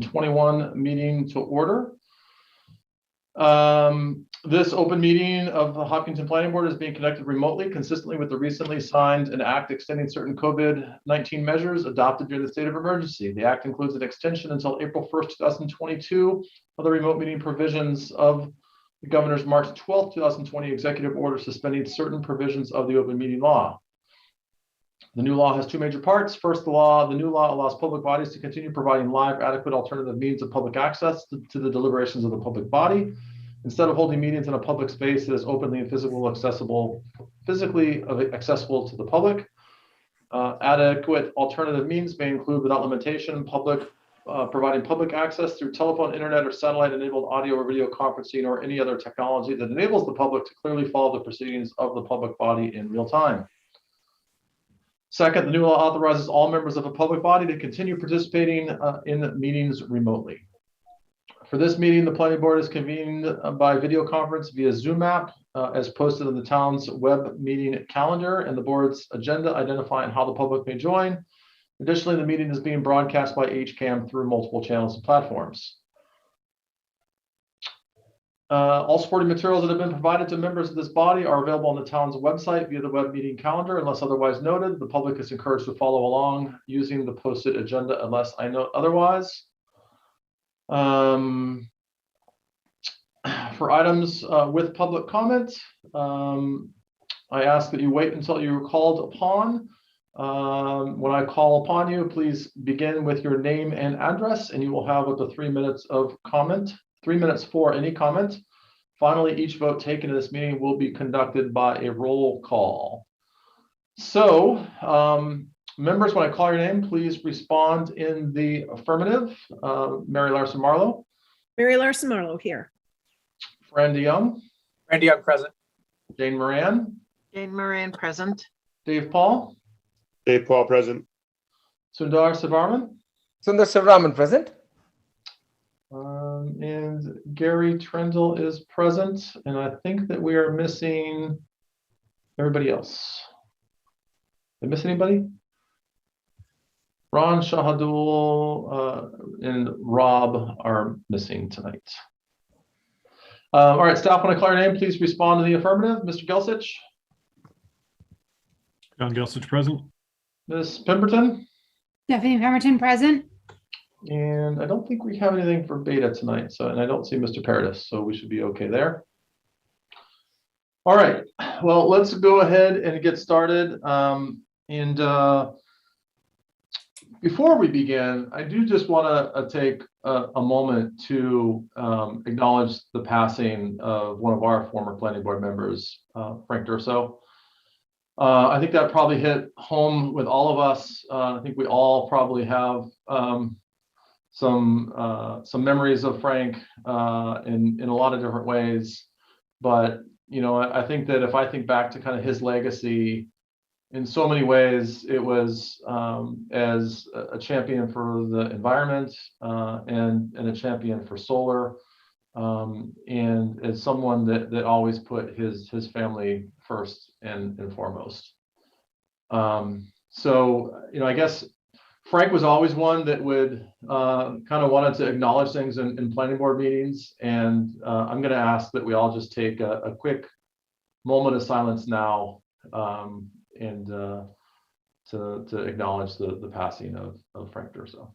2021 meeting to order. This open meeting of the Hopkinton Planning Board is being conducted remotely, consistently with the recently signed an act extending certain COVID-19 measures adopted during the state of emergency. The act includes an extension until April 1st, 2022 of the remote meeting provisions of the governor's March 12th, 2020 executive order suspending certain provisions of the open meeting law. The new law has two major parts. First, the new law allows public bodies to continue providing live, adequate alternative means of public access to the deliberations of the public body. Instead of holding meetings in a public space that is openly and physically accessible to the public. Adequate alternative means may include, without limitation, providing public access through telephone, internet, or satellite-enabled audio or video conferencing, or any other technology that enables the public to clearly follow the proceedings of the public body in real time. Second, the new law authorizes all members of a public body to continue participating in meetings remotely. For this meeting, the planning board is convened by video conference via Zoom app, as posted on the town's web meeting calendar and the board's agenda identifying how the public may join. Additionally, the meeting is being broadcast by HCAM through multiple channels and platforms. All supporting materials that have been provided to members of this body are available on the town's website via the web meeting calendar. Unless otherwise noted, the public is encouraged to follow along using the posted agenda unless I note otherwise. For items with public comment, I ask that you wait until you're called upon. When I call upon you, please begin with your name and address, and you will have up to 3 minutes of comment. 3 minutes for any comment. Finally, each vote taken in this meeting will be conducted by a roll call. So, members, when I call your name, please respond in the affirmative. Mary Larson Marlowe. Mary Larson Marlowe here. Fran DeYoung. Fran DeYoung present. Jane Moran. Jane Moran present. Dave Paul. Dave Paul present. Sundar Sivarman. Sundar Sivarman present. And Gary Trendle is present, and I think that we are missing everybody else. Did I miss anybody? Ron Shahadul and Rob are missing tonight. All right, staff, when I call your name, please respond to the affirmative. Mr. Gelsich. John Gelsich present. Ms. Pemberton. Stephanie Pemberton present. And I don't think we have anything for beta tonight, and I don't see Mr. Paradis, so we should be okay there. All right, well, let's go ahead and get started. Before we begin, I do just want to take a moment to acknowledge the passing of one of our former planning board members, Frank Durso. I think that probably hit home with all of us. I think we all probably have some memories of Frank in a lot of different ways, but you know, I think that if I think back to kind of his legacy, in so many ways, it was as a champion for the environment and a champion for solar, and as someone that always put his family first and foremost. So you know, I guess Frank was always one that would kind of wanted to acknowledge things in planning board meetings, and I'm going to ask that we all just take a quick moment of silence now, and to acknowledge the passing of Frank Durso.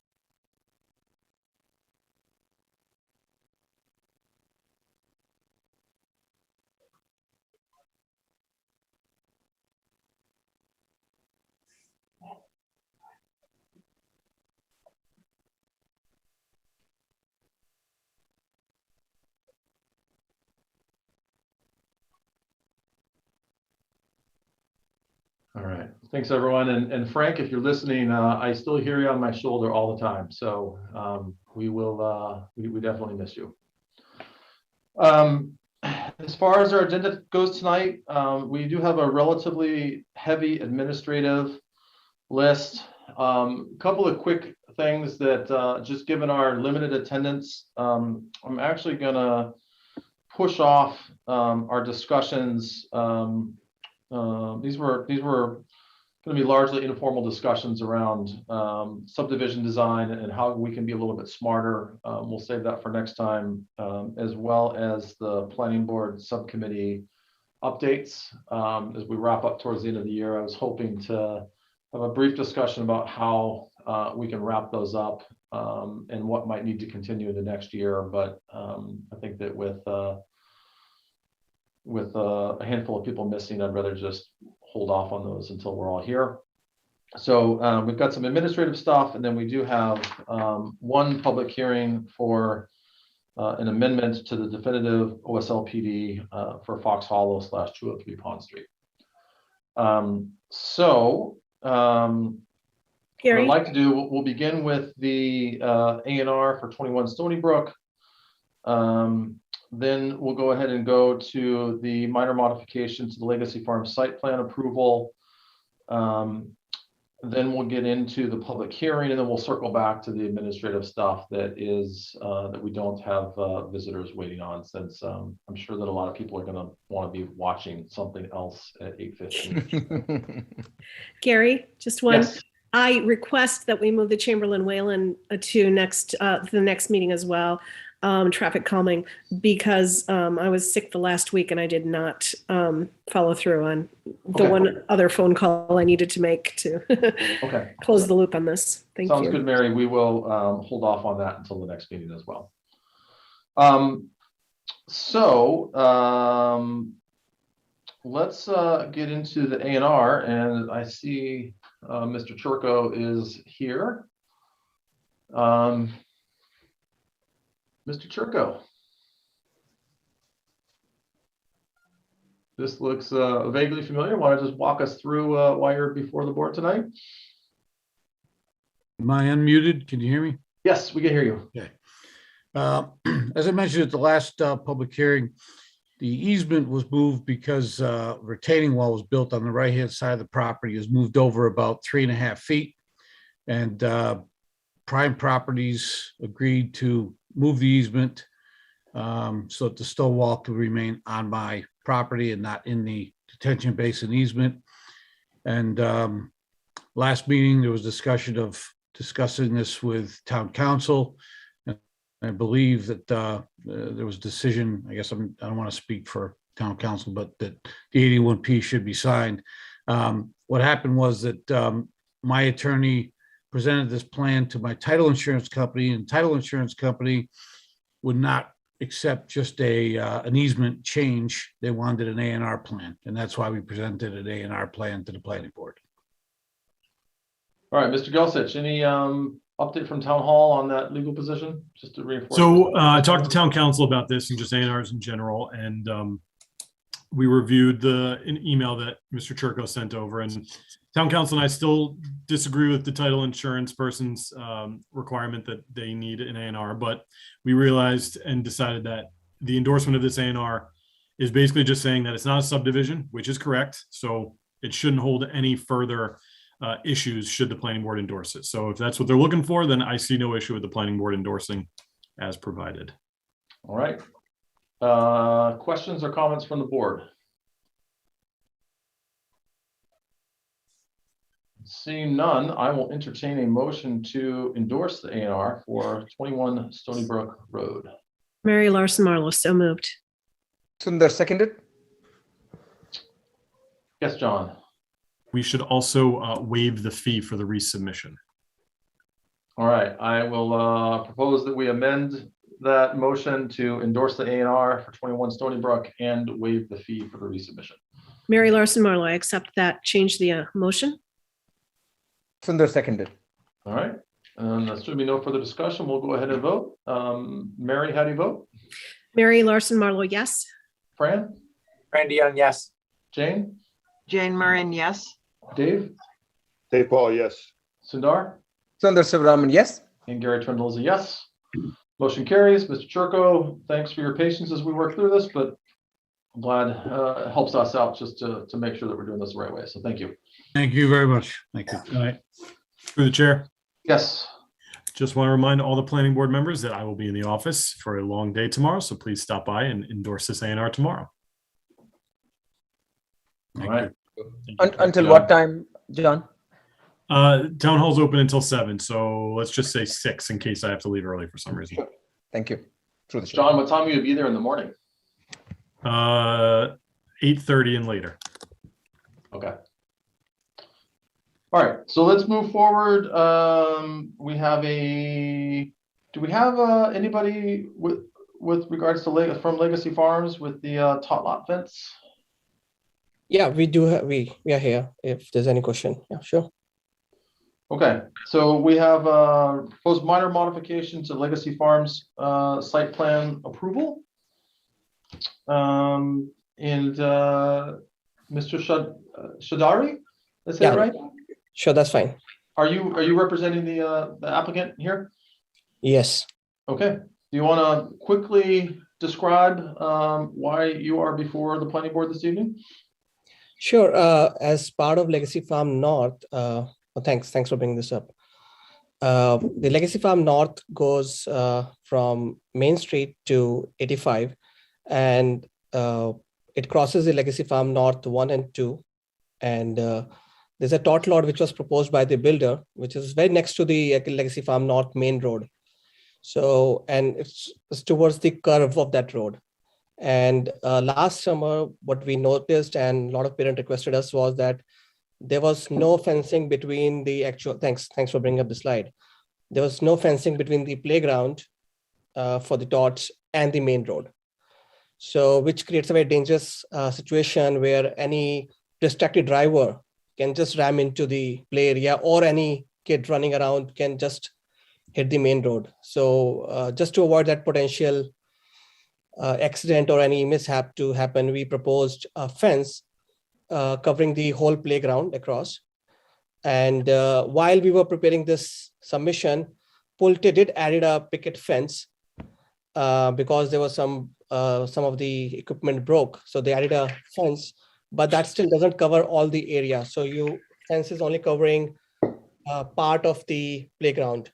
All right, thanks everyone. And Frank, if you're listening, I still hear you on my shoulder all the time. So we definitely miss you. As far as our agenda goes tonight, we do have a relatively heavy administrative list. A couple of quick things that just given our limited attendance, I'm actually gonna push off our discussions. These were going to be largely informal discussions around subdivision design and how we can be a little bit smarter. We'll save that for next time, as well as the planning board subcommittee updates. As we wrap up towards the end of the year, I was hoping to have a brief discussion about how we can wrap those up and what might need to continue in the next year. But I think that with a handful of people missing, I'd rather just hold off on those until we're all here. So we've got some administrative stuff, and then we do have one public hearing for an amendment to the definitive OSLPD for Fox Hollow / 203 Pond Street. What I'd Gary, like to do, we'll begin with the A&R for 21 Stony Brook. Then we'll go ahead and go to the minor modifications to the Legacy Farm site plan approval. Then we'll get into the public hearing, and then we'll circle back to the administrative stuff that is that we don't have visitors waiting on, since I'm sure that a lot of people are going to want to be watching something else at 8:15. Gary, just one. Yes. I request that we move the Chamberlain Whalen to the next meeting as well, traffic calming, because I was sick the last week and I did not follow through on the Okay. one other phone call I needed to make to Okay. close the loop on this. Thank Sounds you. good, Mary. We will hold off on that until the next meeting as well. Let's get into the A&R, and I see Mr. Churko is here. Mr. Churko. This looks vaguely familiar. Want to just walk us through why you're before the board tonight? Am I unmuted? Can you hear me? Yes, we can hear you. Okay. As I mentioned at the last public hearing, the easement was moved because retaining wall was built on the right-hand side of the property, is moved over about 3.5 feet. And Prime Properties agreed to move the easement so that the stone wall could remain on my property and not in the detention basin easement. And last meeting, there was discussing this with town council. And I believe that there was a decision, I guess I don't want to speak for town council, but that the 81P should be signed. What happened was that my attorney presented this plan to my title insurance company, and title insurance company would not accept just an easement change. They wanted an A&R plan, and that's why we presented an A&R plan to the planning board. All right, Mr. Gelsich, any update from town hall on that legal position, just to reinforce? So I talked to town council about this and just A&Rs in general, and we reviewed an email that Mr. Churko sent over, and town council and I still disagree with the title insurance person's requirement that they need an A&R, but we realized and decided that the endorsement of this A&R is basically just saying that it's not a subdivision, which is correct. So it shouldn't hold any further issues should the planning board endorse it. So if that's what they're looking for, then I see no issue with the planning board endorsing as provided. All right. Questions or comments from the board? Seeing none, I will entertain a motion to endorse the A&R for 21 Stony Brook Road. Mary Larson Marlowe, so moved. Sundar seconded. Yes, John. We should also waive the fee for the resubmission. All right, I will propose that we amend that motion to endorse the A&R for 21 Stony Brook and waive the fee for the resubmission. Mary Larson Marlowe, I accept that. Change the motion. Sundar seconded. All right, and there should be no further discussion. We'll go ahead and vote. Mary, how do you vote? Mary Larson Marlowe, yes. Fran? Randy Young, yes. Jane? Jane Marin, yes. Dave? Dave Paul, yes. Sundar? Sundar Sivaraman, yes. And Gary Trindle is a yes. Motion carries. Mr. Churko, thanks for your patience as we work through this, but I'm glad it helps us out just to make sure that we're doing this the right way. So thank you. Thank you very much. Thank you. All right. Through the chair, Yes. just want to remind all the planning board members that I will be in the office for a long day tomorrow. So please stop by and endorse this A&R tomorrow. All right. you. Thank you. Until what time, John? Town hall's open until 7, so let's just say 6 in case I have to leave early for some reason. Sure. Thank you. Through the chair. John, what time will you be there in the morning? 8:30 and later. Okay. All right, so let's move forward. Do we have anybody with regards to from Legacy Farms with the tot lot fence? Yeah, we do have, we are here if there's any question. Yeah, sure. Okay, so we have proposed minor modification to Legacy Farms site plan approval. And Mr. Shadari, is that Yeah. right? Sure, that's fine. Are you representing the applicant here? Yes. Okay, do you want to quickly describe why you are before the planning board this evening? Sure. As part of Legacy Farm North, thanks for bringing this up. The Legacy Farm North goes from Main Street to 85, and it crosses the Legacy Farm North 1 and 2. And there's a tot lot which was proposed by the builder, which is very next to the Legacy Farm North main road. So, and it's towards the curve of that road. And last summer, what we noticed and a lot of parents requested us was that there was no fencing between the actual, thanks for bringing up the slide. There was no fencing between the playground for the tots and the main road. So, which creates a very dangerous situation where any distracted driver can just ram into the play area, or any kid running around can just hit the main road. So just to avoid that potential accident or any mishap to happen, we proposed a fence covering the whole playground across. And while we were preparing this submission, Pulte did added a picket fence because there was some of the equipment broke. So they added a fence, but that still doesn't cover all the area. So fence is only covering part of the playground.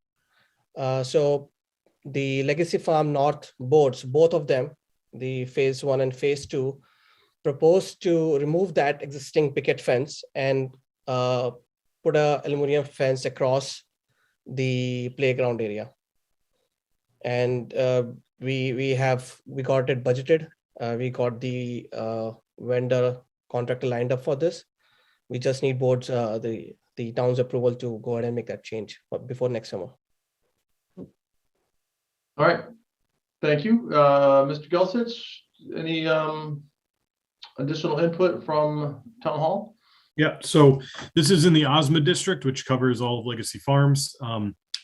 So the Legacy Farm North boards, both of them, the phase 1 and phase 2, proposed to remove that existing picket fence and put a aluminum fence across the playground area. And we got it budgeted. We got the vendor contractor lined up for this. We just need boards, the town's approval to go ahead and make that change before next summer. All right, thank you. Mr. Gelsich, any additional input from Town Hall? Yeah, so this is in the Osmond district, which covers all of Legacy Farms.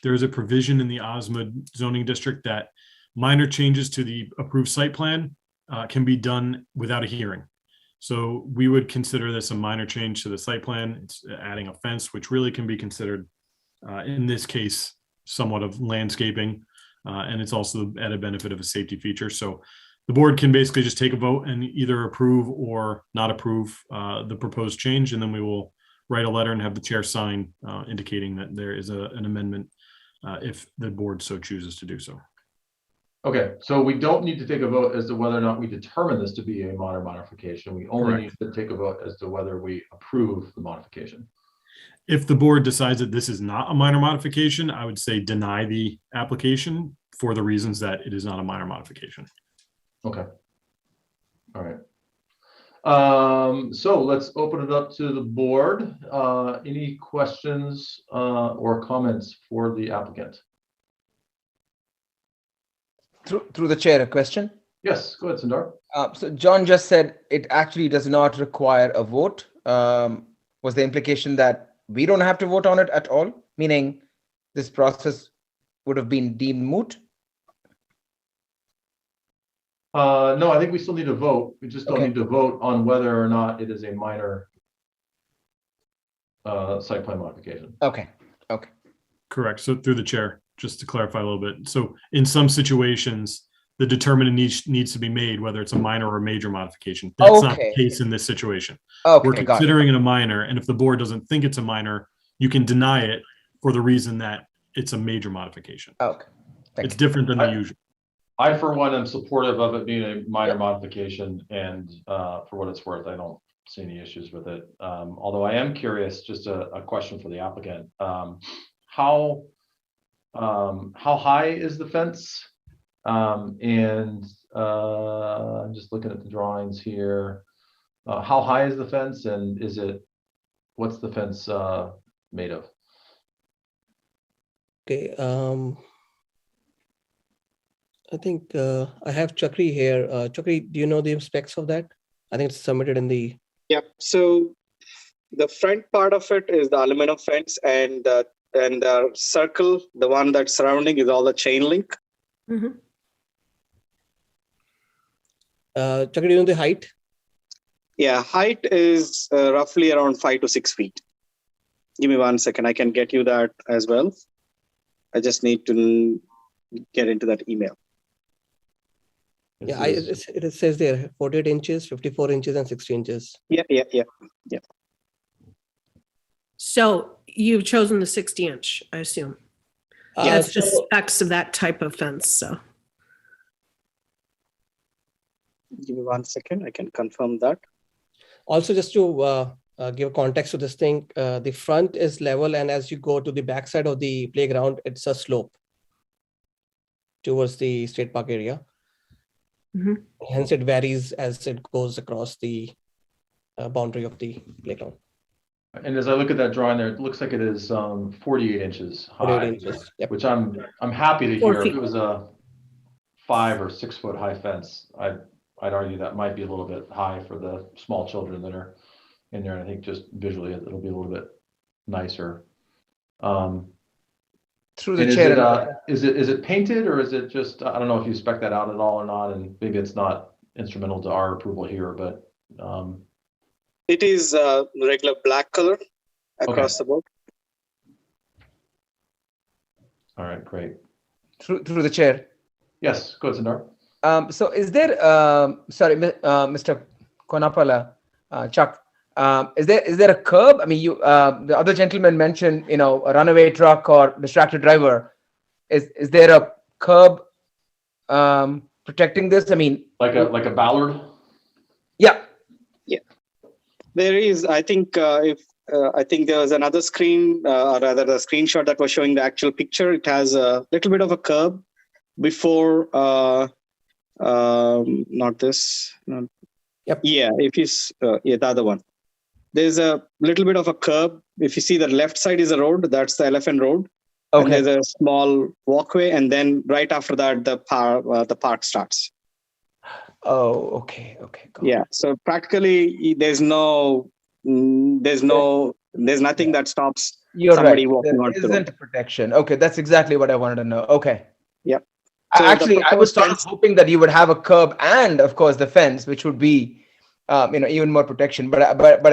There is a provision in the Osmond zoning district that minor changes to the approved site plan can be done without a hearing. So we would consider this a minor change to the site plan. It's adding a fence, which really can be considered, in this case, somewhat of landscaping. And it's also the added benefit of a safety feature. So the board can basically just take a vote and either approve or not approve the proposed change. And then we will write a letter and have the chair sign indicating that there is an amendment if the board so chooses to do so. Okay, so we don't need to take a vote as to whether or not we determine this to be a minor modification. We only Correct. need to take a vote as to whether we approve the modification. If the board decides that this is not a minor modification, I would say deny the application for the reasons that it is not a minor modification. Okay. All right. So let's open it up to the board. Any questions or comments for the applicant? Through the chair, a question. Yes, go ahead, Sundar. So John just said it actually does not require a vote. Was the implication that we don't have to vote on it at all? Meaning this process would have been deemed moot? No, I think we still need to vote. We just don't need to vote on whether or not it is a minor site plan modification. Okay. Correct. So through the chair, just to clarify a little bit. So in some situations, the determinant needs to be made whether it's a minor or a major modification. That's not the case in this situation. Okay, we're considering it a minor, and if the board doesn't think it's a minor, you can deny it for the reason that it's a major modification. Okay. It's different than the usual. I, for one, am supportive of it being a minor modification, and for what it's worth, I don't see any issues with it. Although I am curious, just a question for the applicant. How high is the fence? I'm just looking at the drawings here. How high is the fence, and what's the fence made of? Okay. I think I have Chakri here. Chakri, do you know the specs of that? I think it's submitted in the. Yep. So the front part of it is the aluminum fence, and the circle, the one that's surrounding, is all the chain link. Mhm. Chakri, do you know the height? Yeah, height is roughly around 5 to 6 feet. Give me 1 second. I can get you that as well. I just need to get into that email. Yeah, it says there 48 inches, 54 inches, and 60 inches. Yeah. So you've chosen the 60-inch, I assume. That's the specs of that type of fence, so. Give me 1 second. I can confirm that. Also, just to give context to this thing, the front is level, and as you go to the backside of the playground, it's a slope towards the state park area. Mhm. Hence, it varies as it goes across the boundary of the playground. And as I look at that drawing there, it looks like it is 48 inches high, 48 inches. Yep. which I'm happy to 4 hear. If feet. it was a 5 or 6 foot high fence, I'd argue that might be a little bit high for the small children that are in there. And I think just visually it'll be a little bit nicer. Through And the chair. is it painted, or is it just, I don't know if you spec that out at all or not, and maybe it's not instrumental to our approval here, but It is regular black color across the board. all right, great. Through the chair. Yes, go ahead, Sundar. So is there, Mr. Konapala, Chuck, is there a curb? I mean, the other gentleman mentioned, a runaway truck or distracted driver. Is there a curb protecting this? I mean, Like a ballard? yeah. There is, I think, I think there was another screen, or rather the screenshot that was showing the actual picture. It has a little bit of a curb before, not this. Yep. Yeah, if you, the other one. There's a little bit of a curb. If you see the left side is a road, that's the Elephant Road. Okay. And there's a small walkway, and then right after that, the park starts. Oh, okay. Got Yeah. So practically, there's nothing that stops You're somebody right. walking There onto the road. isn't protection. Okay, that's exactly what I wanted to know. Okay. Yep. So Actually, I was sort of fence- hoping that you would have a curb and, of course, the fence, which would be, even more protection. But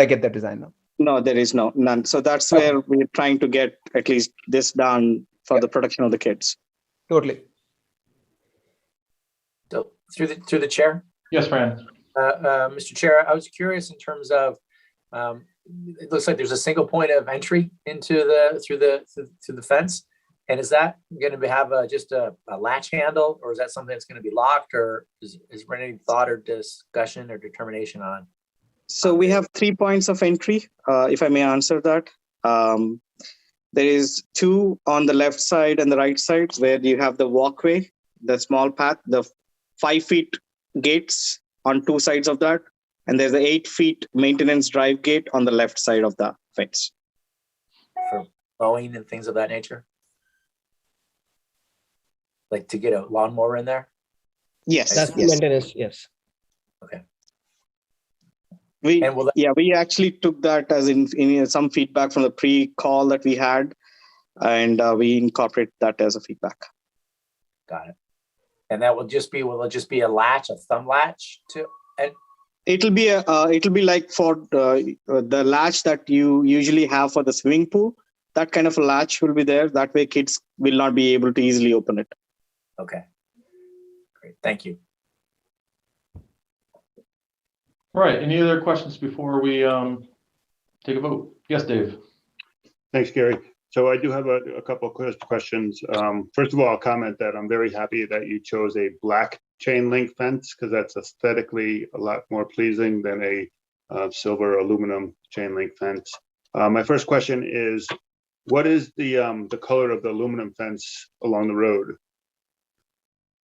I get that design now. No, there is none. So that's where we're trying to get at least this done for the protection of the kids. Totally. So through the chair, Yes, Fran. Mr. Chair, I was curious in terms of, it looks like there's a single point of entry into through the fence. And is that going to have just a latch handle, or is that something that's going to be locked, or is there any thought or discussion or determination on? So we have 3 points of entry, if I may answer that. There is 2 on the left side and the right side where you have the walkway, the small path, the 5 feet gates on 2 sides of that. And there's the 8 feet maintenance drive gate on the left side of the fence. For mowing and things of that nature? Like to get a lawnmower in there? Yes. That's yes. maintenance. Yes. Okay. We actually took that as in some feedback from the pre-call that we had, and we incorporate that as a feedback. Got it. And that will it just be a latch, a thumb latch to? And It'll be like for the latch that you usually have for the swimming pool. That kind of a latch will be there. That way kids will not be able to easily open it. okay. Great. Thank you. All right, any other questions before we take a vote? Yes, Dave. Thanks, Gary. So I do have a couple of questions. First of all, I'll comment that I'm very happy that you chose a black chain link fence, because that's aesthetically a lot more pleasing than a silver aluminum chain link fence. My first question is, what is the color of the aluminum fence along the road?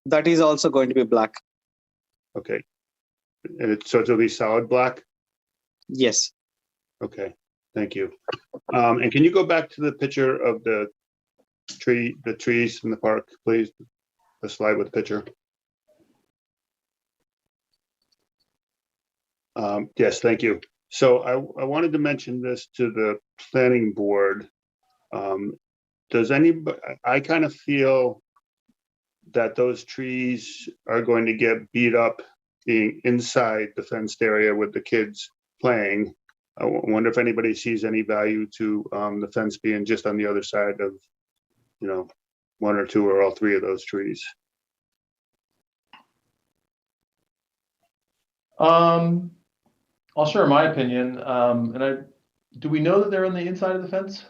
That is also going to be black. Okay. So it'll be solid black? Yes. Okay, thank you. And can you go back to the picture of the trees in the park, please? The slide with the picture. Yes, thank you. So I wanted to mention this to the planning board. Does anybody, I kind of feel that those trees are going to get beat up being inside the fenced area with the kids playing. I wonder if anybody sees any value to the fence being just on the other side of, you know, one or two or all three of those trees. I'll share my opinion. Do we know that they're on the inside of the fence?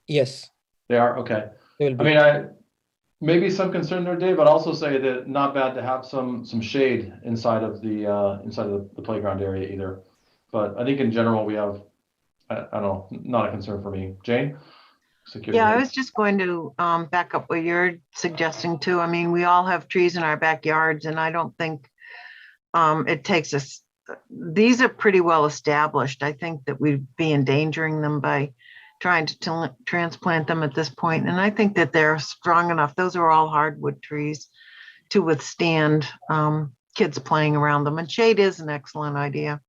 Yes, They are, okay. they will I be. mean, maybe some concern there, Dave, but also say that not bad to have some shade inside of the playground area either. But I think in general, we have, I don't know, not a concern for me. Jane? Yeah, I was just going to back up what you're suggesting too. I mean, we all have trees in our backyards, and I don't think it takes us, these are pretty well established. I think that we'd be endangering them by trying to transplant them at this point. And I think that they're strong enough. Those are all hardwood trees to withstand kids playing around them. And shade is an excellent idea.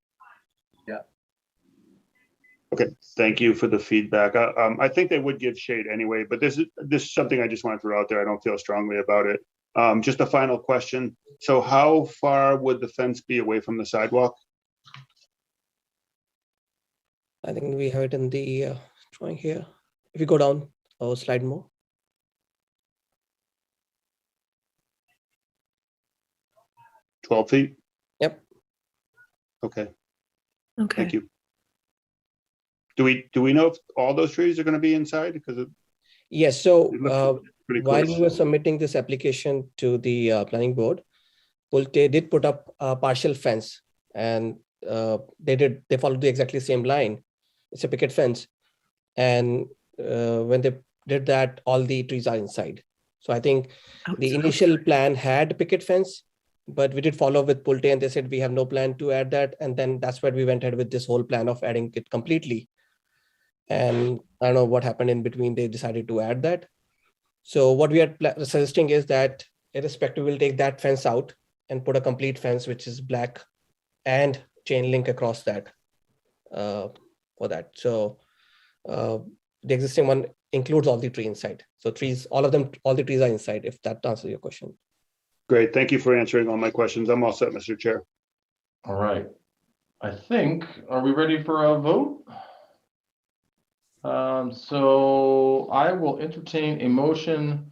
Okay, thank you for the feedback. I think they would give shade anyway, but this is something I just want to throw out there. I don't feel strongly about it. Just a final question. So how far would the fence be away from the sidewalk? I think we have it in the drawing here. If you go down or slide more. $12 feet? Yep. Okay, Okay. thank you. Do we know if all those trees are going to be inside? Because Yes, so it looks pretty while close. we were submitting this application to the planning board, Pulte did put up a partial fence, and they followed the exactly same line. It's a picket fence, and when they did that, all the trees are inside. So I think the initial plan had picket fence, but we did follow with Pulte, and they said we have no plan to add that, and then that's where we went ahead with this whole plan of adding it completely. And I don't know what happened in between. They decided to add that. So what we are suggesting is that irrespective, we'll take that fence out and put a complete fence, which is black and chain link across that for that. So the existing one includes all the tree inside. So trees, all the trees are inside, if that answers your question. Great, thank you for answering all my questions. I'm all set, Mr. Chair. All right. I think, are we ready for a vote? So I will entertain a motion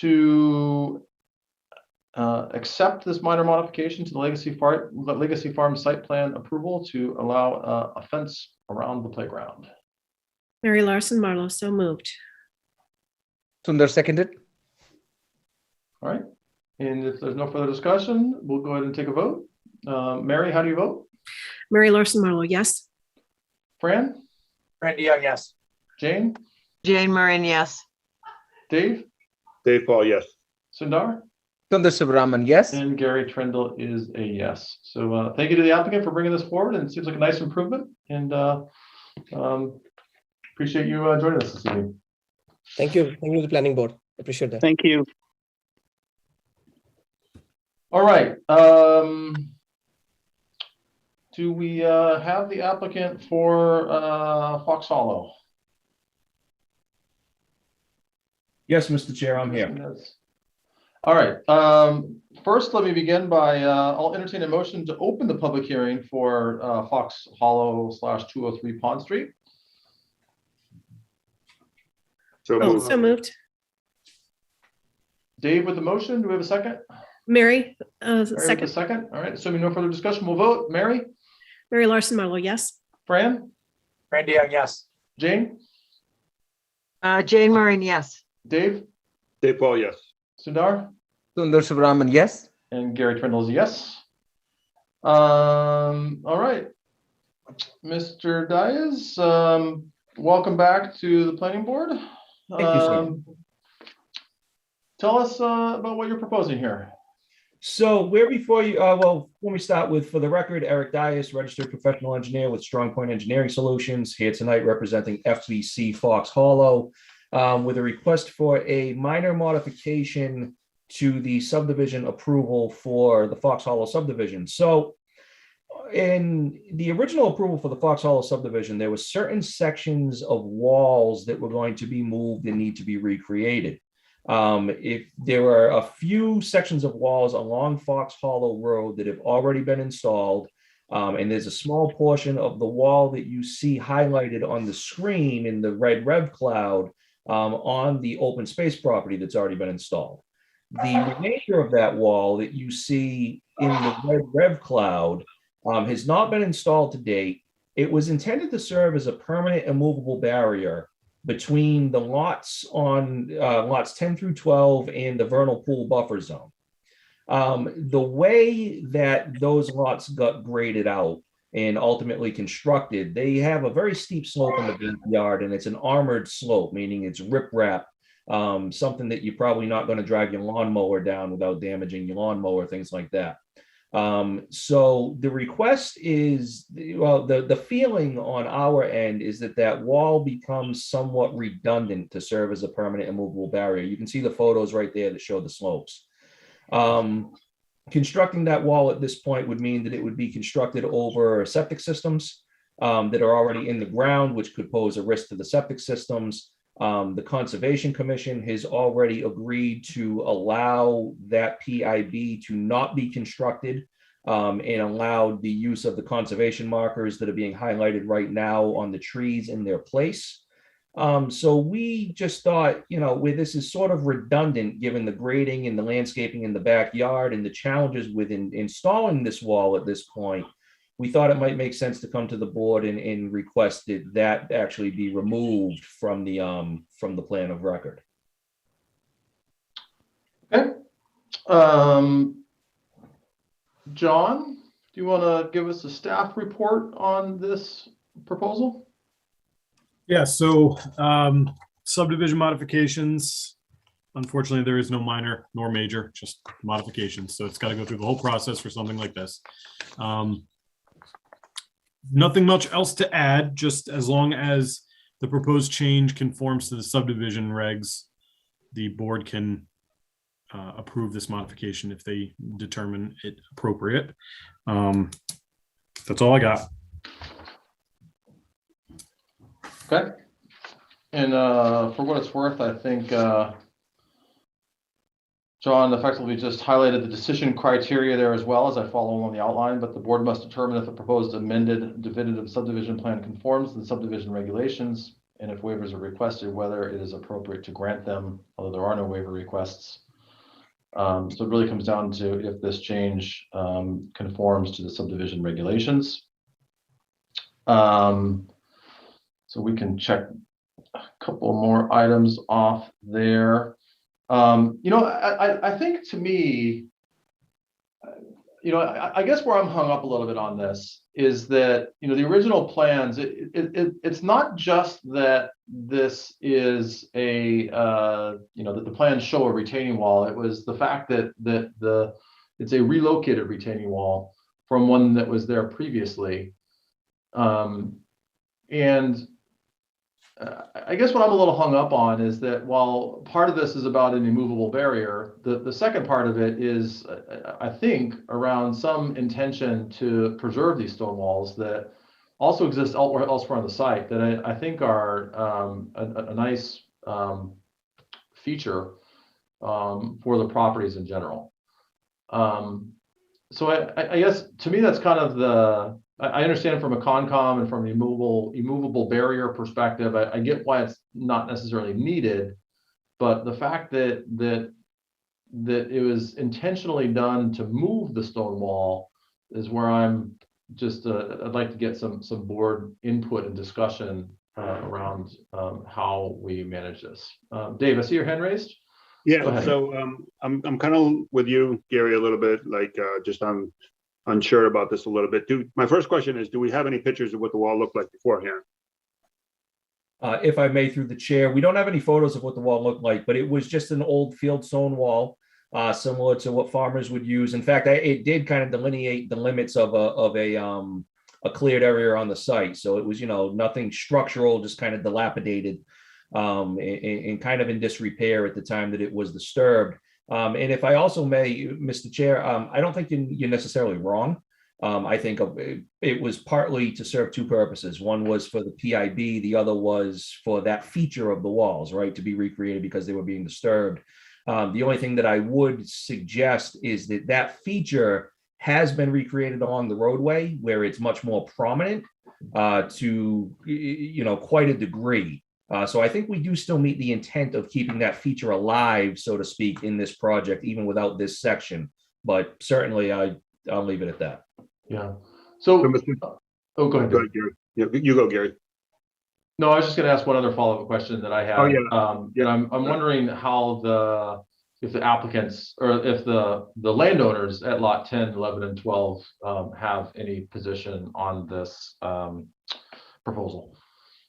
to accept this minor modification to the Legacy Farm site plan approval to allow a fence around the playground. Mary Larson Marlowe, so moved. Sundar seconded. All right. And if there's no further discussion, we'll go ahead and take a vote. Mary, how do you vote? Mary Larson Marlowe, yes. Fran? Randy Young, yes. Jane? Jane Marin, yes. Dave? Dave Paul, yes. Sundar? Sundar Subramanian, yes. And Gary Trendle is a yes. So thank you to the applicant for bringing this forward, and it seems like a nice improvement. And appreciate you joining us this evening. Thank you to the planning board. Appreciate that. Thank you. All right. Do we have the applicant for Fox Hollow? Yes, Mr. Chair, I'm here. Yes. All right. First, let me begin by I'll entertain a motion to open the public hearing for Fox Hollow /203 Pond Street. So moved. Dave with the motion. Do we have a second? Mary, Mary second. with the second. All right. Assuming no further discussion, we'll vote. Mary? Mary Larson Marlowe, yes. Fran? Randy Young, yes. Jane? Jane Marin, yes. Dave? Dave Paul, yes. Sundar? Sundar Subramanian, yes. And Gary Trindle is a yes. All right. Mr. Dias, welcome back to the planning board. Thank you, sir. Tell us about what you're proposing here. So we're before you, well, let me start with, for the record, Eric Dias, registered professional engineer with Strong Point Engineering Solutions, here tonight representing FBC Fox Hollow, with a request for a minor modification to the subdivision approval for the Fox Hollow subdivision. So in the original approval for the Fox Hollow subdivision, there were certain sections of walls that were going to be moved and need to be recreated. If there were a few sections of walls along Fox Hollow Road that have already been installed, and there's a small portion of the wall that you see highlighted on the screen in the red rev cloud on the open space property that's already been installed. The remainder of that wall that you see in the red rev cloud has not been installed to date. It was intended to serve as a permanent and movable barrier between the lots on lots 10 through 12 and the vernal pool buffer zone. The way that those lots got graded out and ultimately constructed, they have a very steep slope in the backyard, and it's an armored slope, meaning it's riprap, something that you're probably not going to drive your lawnmower down without damaging your lawnmower, things like that. So the request is, well, the feeling on our end is that that wall becomes somewhat redundant to serve as a permanent and movable barrier. You can see the photos right there that show the slopes. Constructing that wall at this point would mean that it would be constructed over septic systems that are already in the ground, which could pose a risk to the septic systems. The Conservation Commission has already agreed to allow that PIB to not be constructed and allowed the use of the conservation markers that are being highlighted right now on the trees in their place. So we just thought, you know, where this is sort of redundant, given the grading and the landscaping in the backyard and the challenges with installing this wall at this point, we thought it might make sense to come to the board and request that actually be removed from the plan of record. Okay. John, do you want to give us a staff report on this proposal? Yeah, so subdivision modifications, unfortunately, there is no minor nor major, just modifications. So it's got to go through the whole process for something like this. Nothing much else to add, just as long as the proposed change conforms to the subdivision regs, the board can approve this modification if they determine it appropriate. That's all I got. Okay. And for what it's worth, I think John effectively just highlighted the decision criteria there as well as I follow along the outline, but the board must determine if the proposed amended definitive subdivision plan conforms to the subdivision regulations, and if waivers are requested, whether it is appropriate to grant them, although there are no waiver requests. So it really comes down to if this change conforms to the subdivision regulations. So we can check a couple more items off there. You know, I think to me, you know, I guess where I'm hung up a little bit on this is that, you know, the original plans, it's not just that this is a, you know, that the plans show a retaining wall. It was the fact that it's a relocated retaining wall from one that was there previously. And I guess what I'm a little hung up on is that while part of this is about an immovable barrier, the second part of it is, I think, around some intention to preserve these stone walls that also exist elsewhere on the site that I think are a nice feature for the properties in general. So I guess to me, that's kind of the, I understand from a Concom and from an immovable barrier perspective, I get why it's not necessarily needed, but the fact that it was intentionally done to move the stone wall is where I'm just, I'd like to get some board input and discussion around how we manage this. Dave, I see your hand raised. Yeah, so I'm kind of with you, Gary, a little bit, like just on unsure about this a little bit. My first question is, do we have any pictures of what the wall looked like beforehand? If I may, through the chair, we don't have any photos of what the wall looked like, but it was just an old field stone wall, similar to what farmers would use. In fact, it did kind of delineate the limits of a cleared area on the site. So it was, nothing structural, just kind of dilapidated and kind of in disrepair at the time that it was disturbed. And if I also may, Mr. Chair, I don't think you're necessarily wrong. I think it was partly to serve two purposes. One was for the PIB, the other was for that feature of the walls, right, to be recreated because they were being disturbed. The only thing that I would suggest is that feature has been recreated along the roadway where it's much more prominent to, quite a degree. So I think we do still meet the intent of keeping that feature alive, so to speak, in this project, even without this section. But certainly I'll leave it at that. Yeah. So, go ahead. Go ahead, Gary. Yeah, you go, Gary. No, I was just going to ask one other follow-up question that I had. I'm wondering how if the applicants or if the landowners at lot 10, 11, and 12 have any position on this proposal.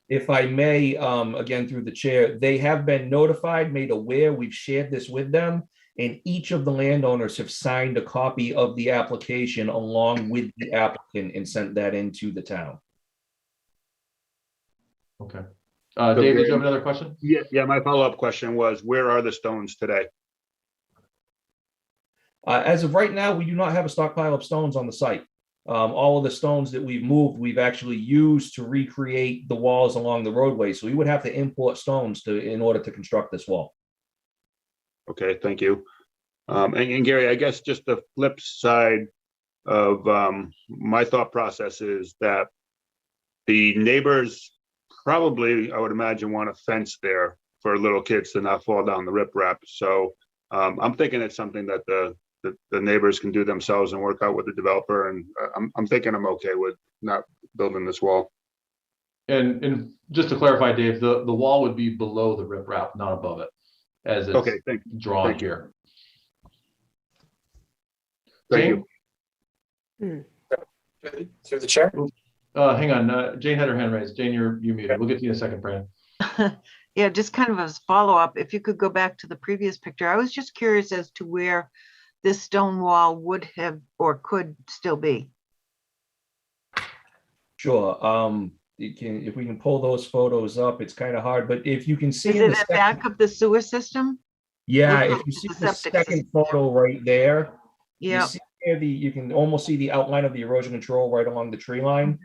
If I may, again, through the chair, they have been notified, made aware, we've shared this with them, and each of the landowners have signed a copy of the application along with the applicant and sent that into the town. Okay. Dave, did you have another question? Yeah, my follow-up question was, where are the stones today? As of right now, we do not have a stockpile of stones on the site. All of the stones that we've moved, we've actually used to recreate the walls along the roadway. So we would have to import stones in order to construct this wall. Okay, thank you. And Gary, I guess just the flip side of my thought process is that the neighbors probably, I would imagine, want a fence there for little kids to not fall down the riprap. So I'm thinking it's something that the neighbors can do themselves and work out with the developer. And I'm thinking I'm okay with not building this wall. And just to clarify, Dave, the wall would be below the riprap, not above it, as it's drawn here. Thank you. Through the chair. Hang on, Jane had her hand raised. Jane, you muted. We'll get to you in a second, Fran. Yeah, just kind of as follow-up, if you could go back to the previous picture, I was just curious as to where this stone wall would have or could still be. Sure. If we can pull those photos up, it's kind of hard, but if you can see Is it in the back of the sewer system? Yeah, if you see the second photo right there, yeah, you can almost see the outline of the erosion control right along the tree line.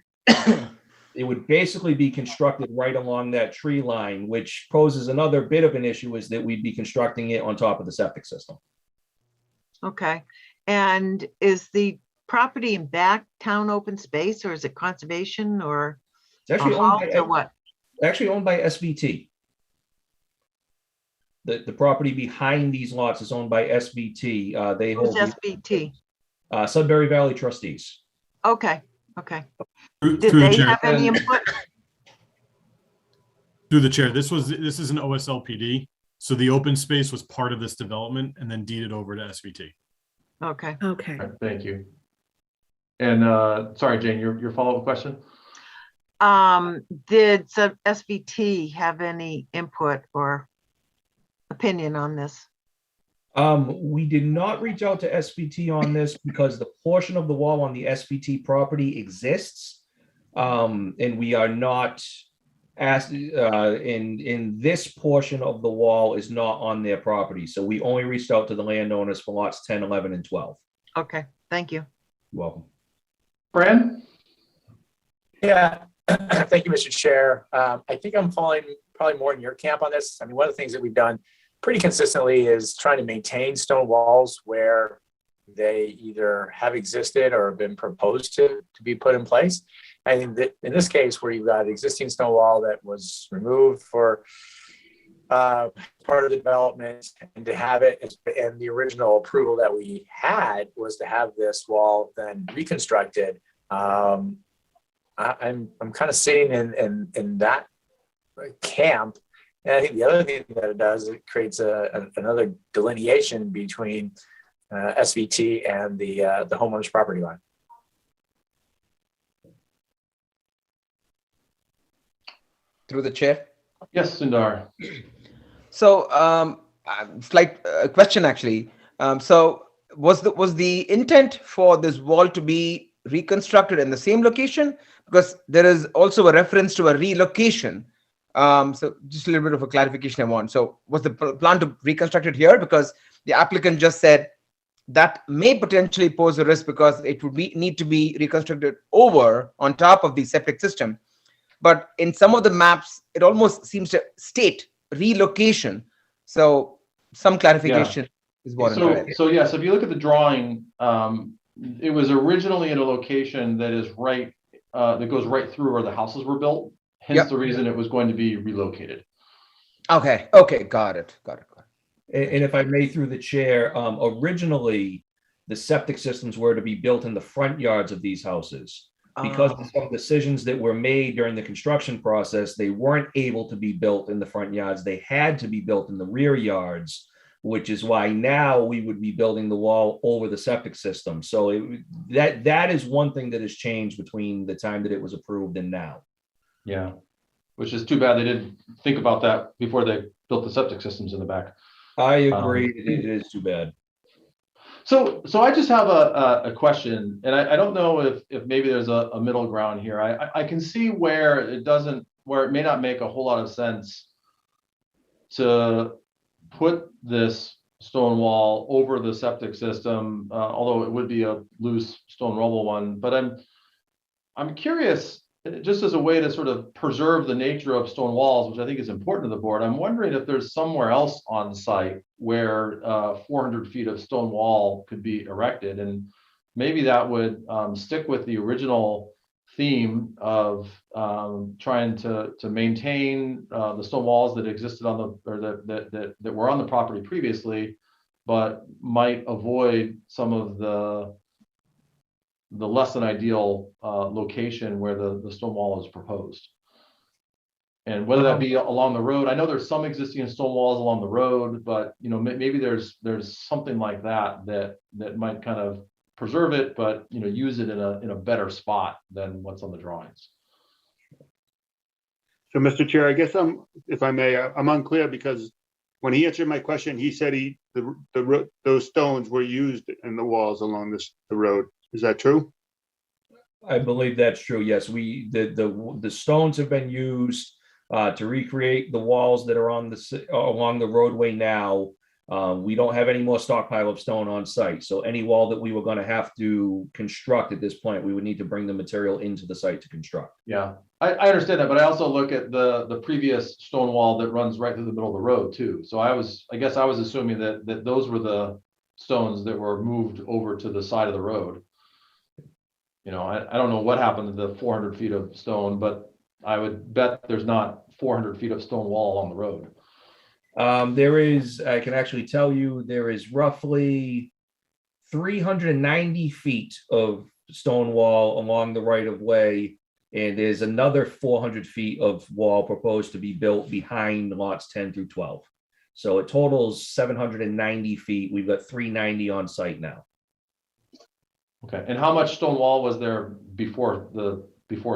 It would basically be constructed right along that tree line, which poses another bit of an issue, is that we'd be constructing it on top of the septic system. Okay. And is the property in back town open space, or is it conservation, or it's actually owned by, what? Actually owned by SVT. The property behind these lots is owned by SVT. They hold SVT? Sudbury Valley Trustees. Okay. Okay. Did they have any input? Through the chair, this is an OSLPD, so the open space was part of this development and then deeded over to SVT. Okay. Okay. Right, thank you. And sorry, Jane, your follow-up question? Did SVT have any input or opinion on this? We did not reach out to SVT on this because the portion of the wall on the SVT property exists, and we are not asked. In this portion of the wall is not on their property, so we only reached out to the landowners for lots 10, 11, and 12. Okay, thank you. You're welcome. Fran? Yeah, thank you, Mr. Chair. I think I'm falling probably more in your camp on this. I mean, one of the things that we've done pretty consistently is trying to maintain stone walls where they either have existed or have been proposed to be put in place. I think that in this case, where you've got an existing stone wall that was removed for part of the development, and to have it, and the original approval that we had was to have this wall then reconstructed. I'm kind of sitting in that camp. And I think the other thing that it does, it creates another delineation between SVT and the homeowner's property line. through the chair. Yes, Sundar. So, slight question actually. So, was the intent for this wall to be reconstructed in the same location? Because there is also a reference to a relocation. So, just a little bit of a clarification I want. So, was the plan to reconstruct it here? Because the applicant just said that may potentially pose a risk because it would need to be reconstructed over on top of the septic system. But in some of the maps, it almost seems to state relocation. So some clarification is warranted. So yes, if you look at the drawing, it was originally in a location that is right, that goes right through where the houses were built. Hence the reason it was going to be relocated. Okay, got it. And if I may, through the chair, originally, the septic systems were to be built in the front yards of these houses. Because of some decisions that were made during the construction process, they weren't able to be built in the front yards. They had to be built in the rear yards, which is why now we would be building the wall over the septic system. So that is one thing that has changed between the time that it was approved and now. Yeah, which is too bad they didn't think about that before they built the septic systems in the back. I agree. It is too bad. So I just have a question, and I don't know if maybe there's a middle ground here. I can see where it may not make a whole lot of sense to put this stone wall over the septic system, although it would be a loose stone rubble one. But I'm curious, just as a way to sort of preserve the nature of stone walls, which I think is important to the board, I'm wondering if there's somewhere else on site where 400 feet of stone wall could be erected. And maybe that would stick with the original theme of trying to maintain the stone walls that existed on the, or that were on the property previously, but might avoid some of the less than ideal location where the stone wall is proposed. And whether that be along the road, I know there's some existing stone walls along the road, but maybe there's something like that might kind of preserve it, but use it in a better spot than what's on the drawings. So, Mr. Chair, I guess if I may, I'm unclear because when he answered my question, he said those stones were used in the walls along the road. Is that true? I believe that's true. Yes, the stones have been used to recreate the walls that are along the roadway now. We don't have any more stockpile of stone on site. So any wall that we were going to have to construct at this point, we would need to bring the material into the site to construct. Yeah, I understand that, but I also look at the previous stone wall that runs right through the middle of the road too. So I guess I was assuming that those were the stones that were moved over to the side of the road. I don't know what happened to the 400 feet of stone, but I would bet there's not 400 feet of stone wall along the road. I can actually tell you, there is roughly 390 feet of stone wall along the right of way. And there's another 400 feet of wall proposed to be built behind lots 10 through 12. So it totals 790 feet. We've got 390 on site now. Okay, and how much stone wall was there before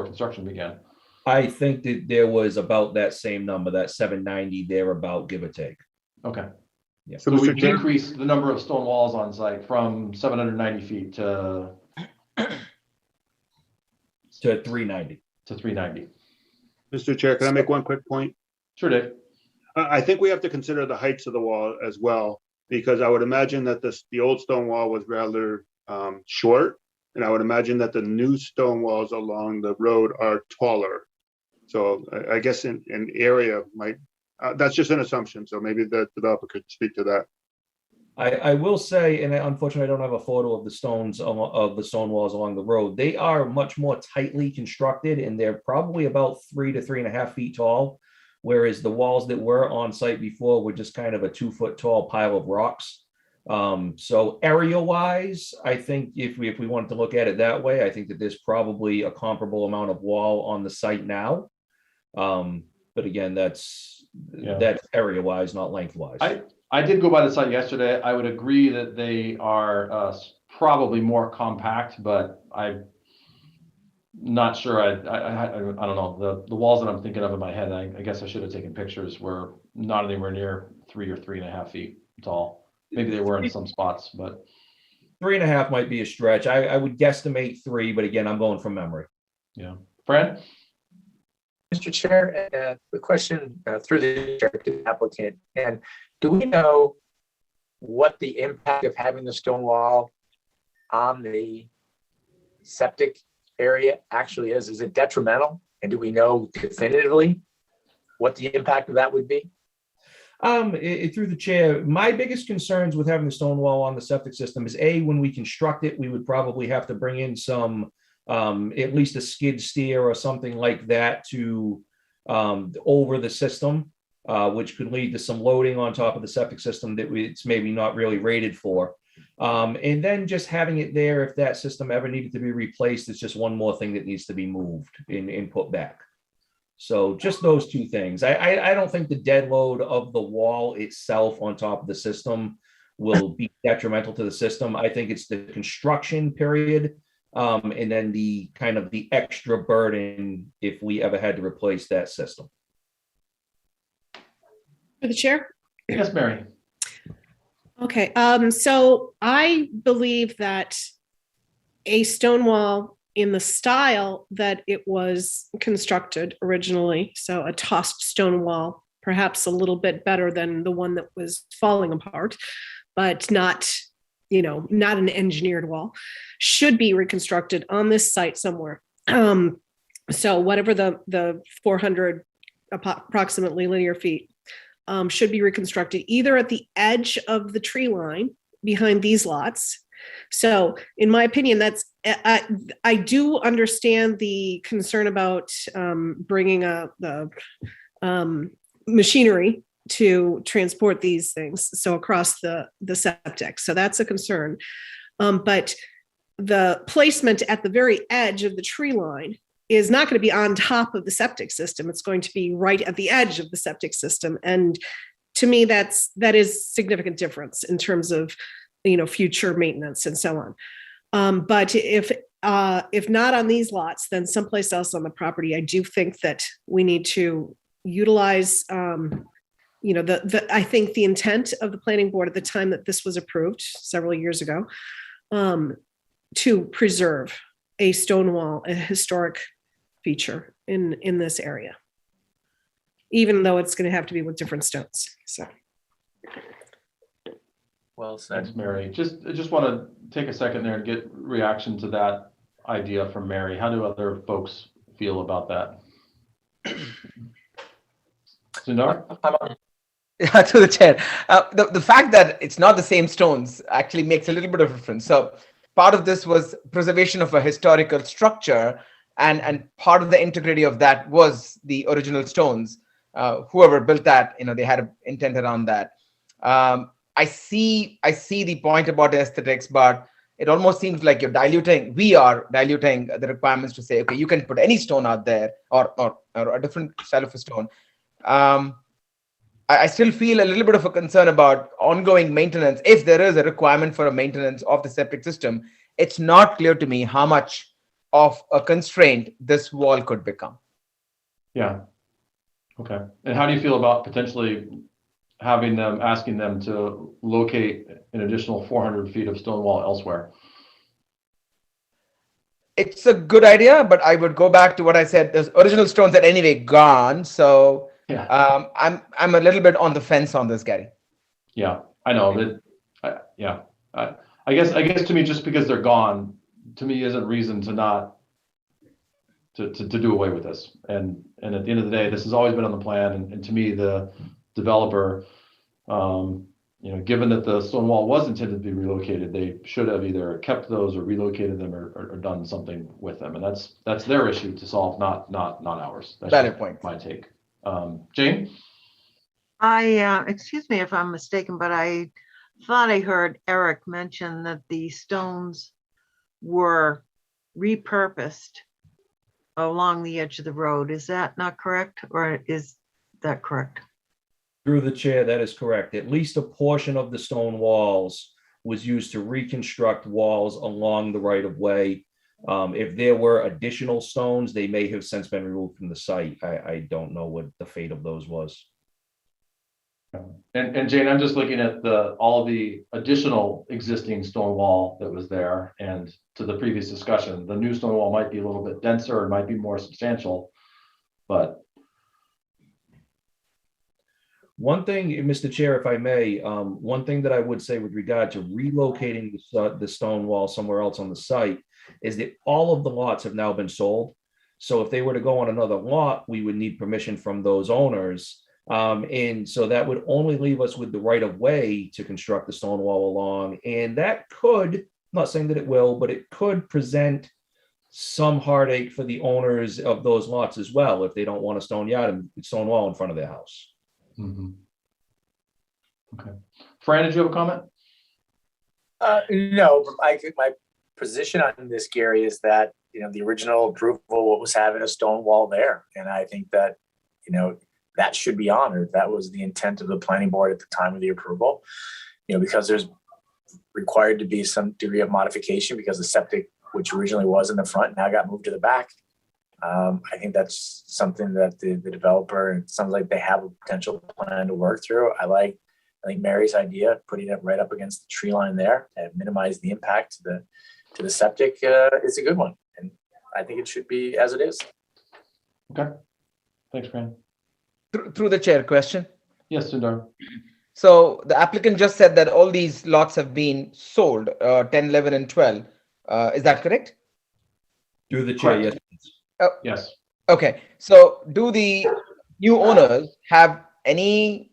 construction began? I think that there was about that same number, that 790 thereabout, give or take. Okay. Yeah. So we decreased the number of stone walls on site from 790 feet to 390. To 390. Mr. Chair, can I make one quick point? Sure, Dave. I think we have to consider the heights of the wall as well, because I would imagine that the old stone wall was rather short, and I would imagine that the new stone walls along the road are taller. So I guess in area might, that's just an assumption. So maybe the developer could speak to that. I will say, and unfortunately I don't have a photo of the stone walls along the road. They are much more tightly constructed, and they're probably about 3 to 3.5 feet tall, whereas the walls that were on site before were just kind of a 2 foot tall pile of rocks. So area wise, I think if we wanted to look at it that way, I think that there's probably a comparable amount of wall on the site now. But again, that's area wise, not length wise. I did go by the site yesterday. I would agree that they are probably more compact, but not sure. I don't know. The walls that I'm thinking of in my head, I guess I should have taken pictures, were not anywhere near 3 or 3.5 feet tall. Maybe they were in some spots, but 3.5 might be a stretch. I would guesstimate 3, but again, I'm going from memory. yeah. Fran? Mr. Chair, the question through the chair to the applicant, and do we know what the impact of having the stone wall on the septic area actually is? Is it detrimental? And do we know definitively what the impact of that would be? Through the chair, my biggest concerns with having the stone wall on the septic system is when we construct it, we would probably have to bring in some, at least a skid steer or something like that to over the system, which could lead to some loading on top of the septic system that it's maybe not really rated for. And then just having it there, if that system ever needed to be replaced, it's just one more thing that needs to be moved and put back. So just those two things. I don't think the dead load of the wall itself on top of the system will be detrimental to the system. I think it's the construction period, and then the kind of the extra burden if we ever had to replace that system. For the chair? Yes, Mary. Okay, so I believe that a stone wall in the style that it was constructed originally, so a tossed stone wall, perhaps a little bit better than the one that was falling apart, but not, not an engineered wall, should be reconstructed on this site somewhere. So whatever the 400 approximately linear feet should be reconstructed either at the edge of the tree line behind these lots. So in my opinion, that's, I do understand the concern about bringing the machinery to transport these things, so across the septic. So that's a concern. But the placement at the very edge of the tree line is not going to be on top of the septic system. It's going to be right at the edge of the septic system. And to me, that is significant difference in terms of, future maintenance and so on. But if not on these lots, then someplace else on the property, I do think that we need to utilize, I think the intent of the planning board at the time that this was approved several years ago, to preserve a stone wall, a historic feature in this area, even though it's going to have to be with different stones. So. Well said. Thanks, Mary. I just want to take a second there and get reaction to that idea from Mary. How do other folks feel about that? Sundar? Yeah, to the chair. The fact that it's not the same stones actually makes a little bit of difference. So part of this was preservation of a historical structure, and part of the integrity of that was the original stones. Whoever built that, they had an intent around that. I see the point about aesthetics, but it almost seems like we are diluting the requirements to say, okay, you can put any stone out there or a different style of a stone. I still feel a little bit of a concern about ongoing maintenance. If there is a requirement for a maintenance of the septic system, it's not clear to me how much of a constraint this wall could become. Yeah. Okay. And how do you feel about potentially asking them to locate an additional 400 feet of stone wall elsewhere? It's a good idea, but I would go back to what I said. There's original stones that anyway gone. So yeah. I'm a little bit on the fence on this, Gary. Yeah, I know that. I guess to me, just because they're gone, to me isn't reason to not to do away with this. And at the end of the day, this has always been on the plan. And to me, the developer, given that the stone wall was intended to be relocated, they should have either kept those or relocated them or done something with them. And that's their issue to solve, not ours. That's valid point. My take. Jane? Excuse me if I'm mistaken, but I thought I heard Eric mention that the stones were repurposed along the edge of the road. Is that not correct, or is that correct? Through the chair, that is correct. At least a portion of the stone walls was used to reconstruct walls along the right of way. If there were additional stones, they may have since been removed from the site. I don't know what the fate of those was. And Jane, I'm just looking at all the additional existing stone wall that was there, and to the previous discussion, the new stone wall might be a little bit denser, it might be more substantial, but. One thing, Mr. Chair, if I may, one thing that I would say with regard to relocating the stone wall somewhere else on the site is that all of the lots have now been sold. So if they were to go on another lot, we would need permission from those owners. And so that would only leave us with the right of way to construct the stone wall along. And that could, I'm not saying that it will, but it could present some heartache for the owners of those lots as well, if they don't want a stone wall in front of their house. Mm-hmm. Okay. Fran, did you have a comment? No, my position on this, Gary, is that, the original approval was having a stone wall there. And I think that, that should be honored. That was the intent of the planning board at the time of the approval, because there's required to be some degree of modification because the septic, which originally was in the front, now got moved to the back. I think that's something that the developer, it sounds like they have a potential plan to work through. I think Mary's idea, putting it right up against the tree line there and minimize the impact to the septic is a good one. And I think it should be as it is. Okay. Thanks, Fran. Through the chair, question. Yes, Sundar. So the applicant just said that all these lots have been sold, 10, 11, and 12. Is that correct? Through the chair, Correct. yes. Yes. Okay. So do the new owners have any,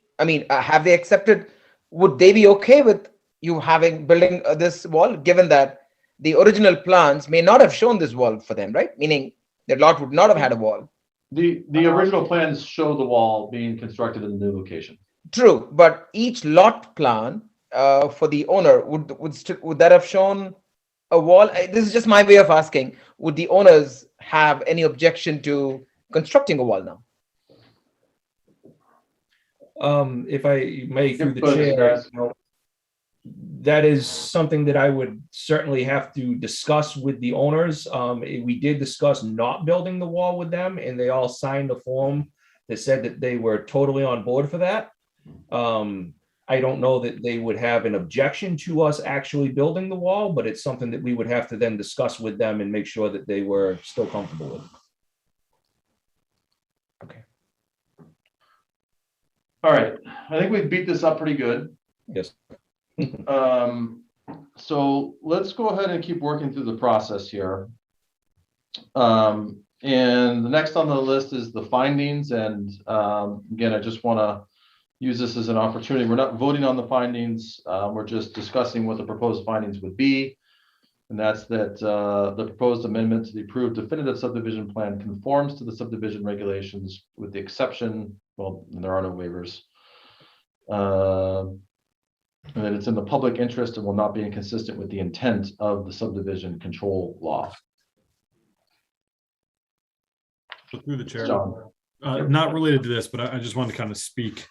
have they accepted, would they be okay with you building this wall, given that the original plans may not have shown this wall for them, right? Meaning the lot would not have had a wall. The original plans show the wall being constructed in the new location. True, but each lot plan for the owner would that have shown a wall? This is just my way of asking. Would the owners have any objection to constructing a wall now? If I may, through the chair, that is something that I would certainly have to discuss with the owners. We did discuss not building the wall with them, and they all signed a form that said that they were totally on board for that. I don't know that they would have an objection to us actually building the wall, but it's something that we would have to then discuss with them and make sure that they were still comfortable with. Okay. All right. I think we've beat this up pretty good. Yes. So let's go ahead and keep working through the process here. And the next on the list is the findings. And again, I just want to use this as an opportunity. We're not voting on the findings. We're just discussing what the proposed findings would be. And that's that the proposed amendment to the approved definitive subdivision plan conforms to the subdivision regulations with the exception, well, there are no waivers. And that it's in the public interest and will not be inconsistent with the intent of the subdivision control law. So through the chair, John. not related to this, but I just want to kind of speak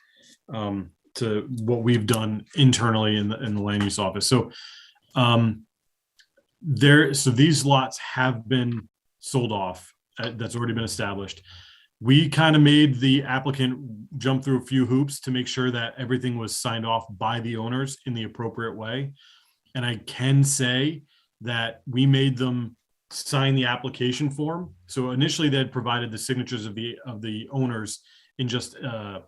to what we've done internally in the land use office. So so these lots have been sold off. That's already been established. We kind of made the applicant jump through a few hoops to make sure that everything was signed off by the owners in the appropriate way. And I can say that we made them sign the application form. So initially they had provided the signatures of the owners in just kind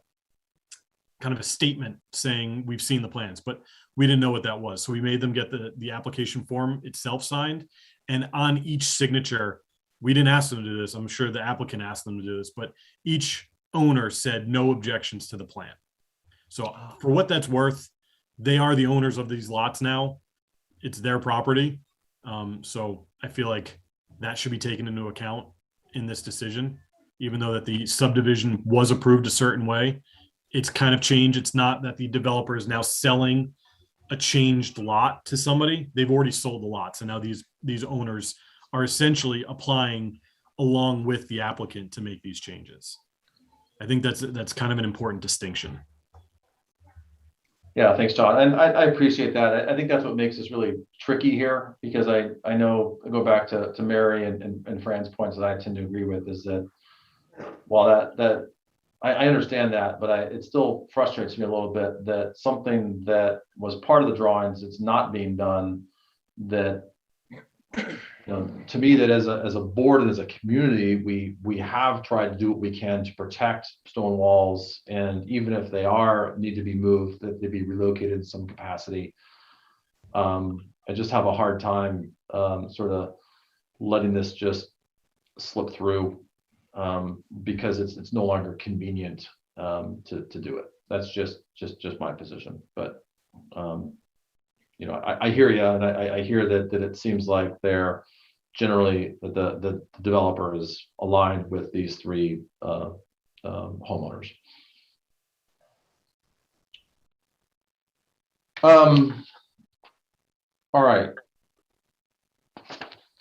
of a statement saying we've seen the plans, but we didn't know what that was. So we made them get the application form itself signed, and on each signature, we didn't ask them to do this. I'm sure the applicant asked them to do this, but each owner said no objections to the plan. So for what that's worth, they are the owners of these lots now. It's their property. So I feel like that should be taken into account in this decision, even though that the subdivision was approved a certain way. It's kind of changed. It's not that the developer is now selling a changed lot to somebody. They've already sold the lots, and now these owners are essentially applying along with the applicant to make these changes. I think that's kind of an important distinction. Yeah, thanks, John. And I appreciate that. I think that's what makes this really tricky here, because I know, I go back to Mary and Fran's points that I tend to agree with, is that while that I understand that, but it still frustrates me a little bit that something that was part of the drawings, it's not being done, that, to me, that as a board and as a community, we have tried to do what we can to protect stone walls, and even if they need to be moved, that they be relocated in some capacity. I just have a hard time sort of letting this just slip through, because it's no longer convenient to do it. That's just my position. But I hear you, and I hear that it seems like they're generally the developer is aligned with these three homeowners. All right.